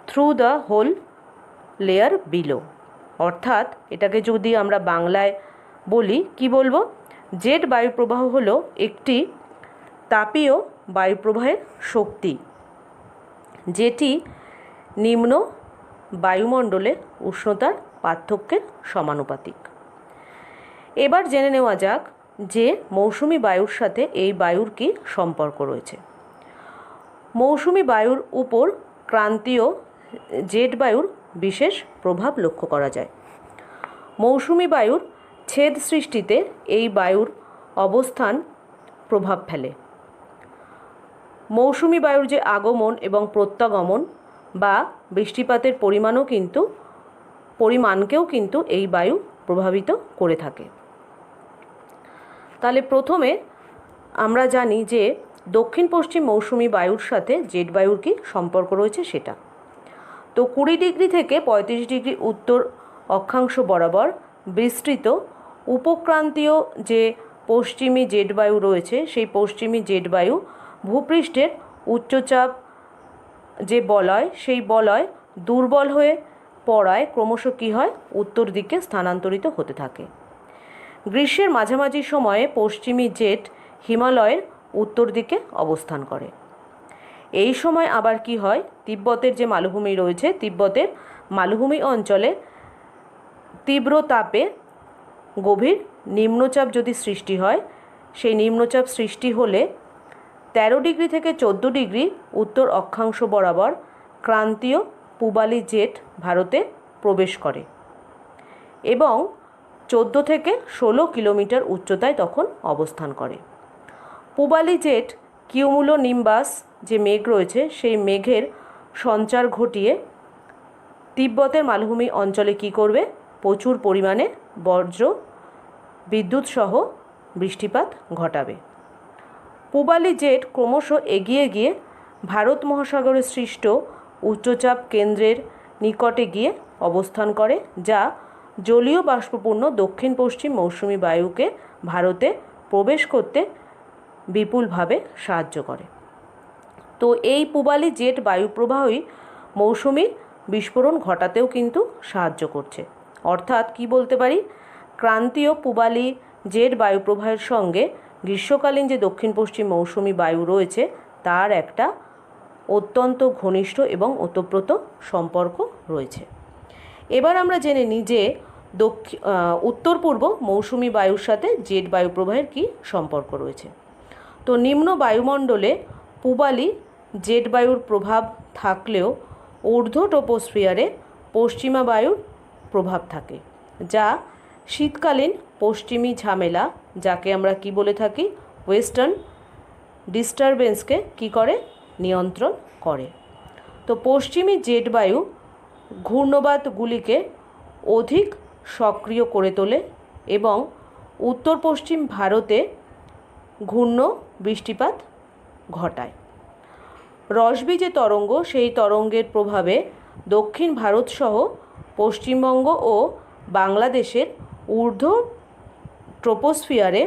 Speaker 1: through the whole layer below। অর্থাৎ এটাকে যদি আমরা বাংলায় বলি কি বলবো? জেট বায়ুপ্রবাহ হলো একটি তাপীয় বায়ুপ্রবাহের শক্তি যেটি নিম্ন বায়ুমণ্ডলে উষ্ণতার পার্থক্যের সমানুপাতিক। এবার জেনে নেওয়া যাক যে মৌসুমি বায়ুর সাথে এই বায়ুর কী সম্পর্ক রয়েছে। মৌসুমি বায়ুর উপর ক্রান্তীয় জেট বায়ুর বিশেষ প্রভাব লক্ষ্য করা যায়। মৌসুমি বায়ুর ছেদ সৃষ্টিতে এই বায়ুর অবস্থান প্রভাব ফেলে। মৌসুমি বায়ুর যে আগমন এবং প্রত্যাগমন বা বৃষ্টিপাতের পরিমাণকেও কিন্তু এই বায়ু প্রভাবিত করে থাকে। তাহলে প্রথমে আমরা জানি যে দক্ষিণ পশ্চিম মৌসুমি বায়ুর সাথে জেট বায়ুর কী সম্পর্ক রয়েছে সেটা। তো 20 ডিগ্রি থেকে 35 ডিগ্রি উত্তর অক্ষাংশ বরাবর বিস্তৃত উপক্রান্তীয় যে পশ্চিমী জেট বায়ু রয়েছে সেই পশ্চিমী জেট বায়ু ভূপৃষ্ঠের উচ্চচাপ যে বলয় সেই বলয় দুর্বল হয়ে পড়ায় ক্রমশ কী হয়? উত্তর দিকে স্থানান্তরিত হতে থাকে। গ্রীষ্মের মাঝামাঝি সময়ে পশ্চিমী জেট হিমালয়ের উত্তর দিকে অবস্থান করে। এই সময় আবার কি হয়? তিব্বতের যে মালভূমি রয়েছে তিব্বতের মালভূমি অঞ্চলে তীব্র তাপে গভীর নিম্নচাপ যদি সৃষ্টি হয়, সেই নিম্নচাপ সৃষ্টি হলে 13 ডিগ্রি থেকে 14 ডিগ্রি উত্তর অক্ষাংশ বরাবর ক্রান্তীয় পূবালি জেট ভারতে প্রবেশ করে এবং 14 থেকে 16 কিলোমিটার উচ্চতায় তখন অবস্থান করে। পূবালি জেট কিউমুলো নিম্বাস যে মেঘ রয়েছে সেই মেঘের সঞ্চার ঘটিয়ে তিব্বতের মালভূমি অঞ্চলে কী করবে? প্রচুর পরিমাণে বজ্র বিদ্যুৎ সহ বৃষ্টিপাত ঘটাবে। পূবালি জেট ক্রমশ এগিয়ে গিয়ে ভারত মহাসাগরে সৃষ্ট উচ্চচাপ কেন্দ্রের নিকটে গিয়ে অবস্থান করে, যা জলীয় বাষ্পপূর্ণ দক্ষিণ পশ্চিম মৌসুমি বায়ুকে ভারতে প্রবেশ করতে বিপুলভাবে সাহায্য করে। তো এই পূবালি জেট বায়ুপ্রবাহই মৌসুমি বিস্ফোরণ ঘটাতেও কিন্তু সাহায্য করছে। অর্থাৎ কি বলতে পারি, ক্রান্তীয় পূবালি জেট বায়ুপ্রবাহের সঙ্গে গ্রীষ্মকালীন যে দক্ষিণ পশ্চিম মৌসুমি বায়ু রয়েছে তার একটা অত্যন্ত ঘনিষ্ঠ এবং ওতপ্রোত সম্পর্ক রয়েছে। এবার আমরা জেনে নিই যে উত্তর পূর্ব মৌসুমি বায়ুর সাথে জেট বায়ুপ্রবাহের কী সম্পর্ক রয়েছে। তো নিম্ন বায়ুমণ্ডলে পূবালি জেট বায়ুর প্রভাব থাকলেও ঊর্ধ্ব ট্রপোস্ফিয়ারে পশ্চিমা বায়ুর প্রভাব থাকে, যা শীতকালীন পশ্চিমী ঝামেলা, যাকে আমরা কি বলে থাকি, ওয়েস্টার্ন ডিস্টারবেন্সকে কী করে? নিয়ন্ত্রণ করে। তো পশ্চিমী জেট বায়ু ঘূর্ণবাতগুলিকে অধিক সক্রিয় করে তোলে এবং উত্তর পশ্চিম ভারতে ঘূর্ণ বৃষ্টিপাত ঘটায়। রসবি যে তরঙ্গ, সেই তরঙ্গের প্রভাবে দক্ষিণ ভারতসহ পশ্চিমবঙ্গ ও বাংলাদেশের ঊর্ধ্ব ট্রপোস্ফিয়ারে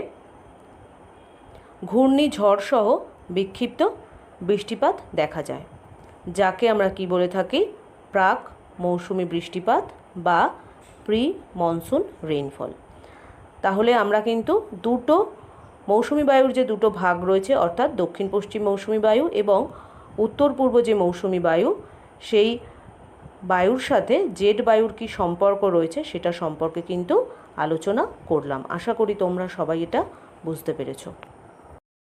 Speaker 1: ঘূর্ণিঝড়সহ বিক্ষিপ্ত বৃষ্টিপাত দেখা যায়, যাকে আমরা কি বলে থাকি? প্রাক মৌসুমি বৃষ্টিপাত বা প্রি মনসুন রেইনফল। তাহলে আমরা কিন্তু দুটো মৌসুমি বায়ুর যে দুটো ভাগ রয়েছে, অর্থাৎ দক্ষিণ পশ্চিম মৌসুমি বায়ু এবং উত্তর পূর্ব যে মৌসুমি বায়ু, সেই বায়ুর সাথে জেট বায়ুর কী সম্পর্ক রয়েছে সেটা সম্পর্কে কিন্তু আলোচনা করলাম। আশা করি তোমরা সবাই এটা বুঝতে পেরেছো।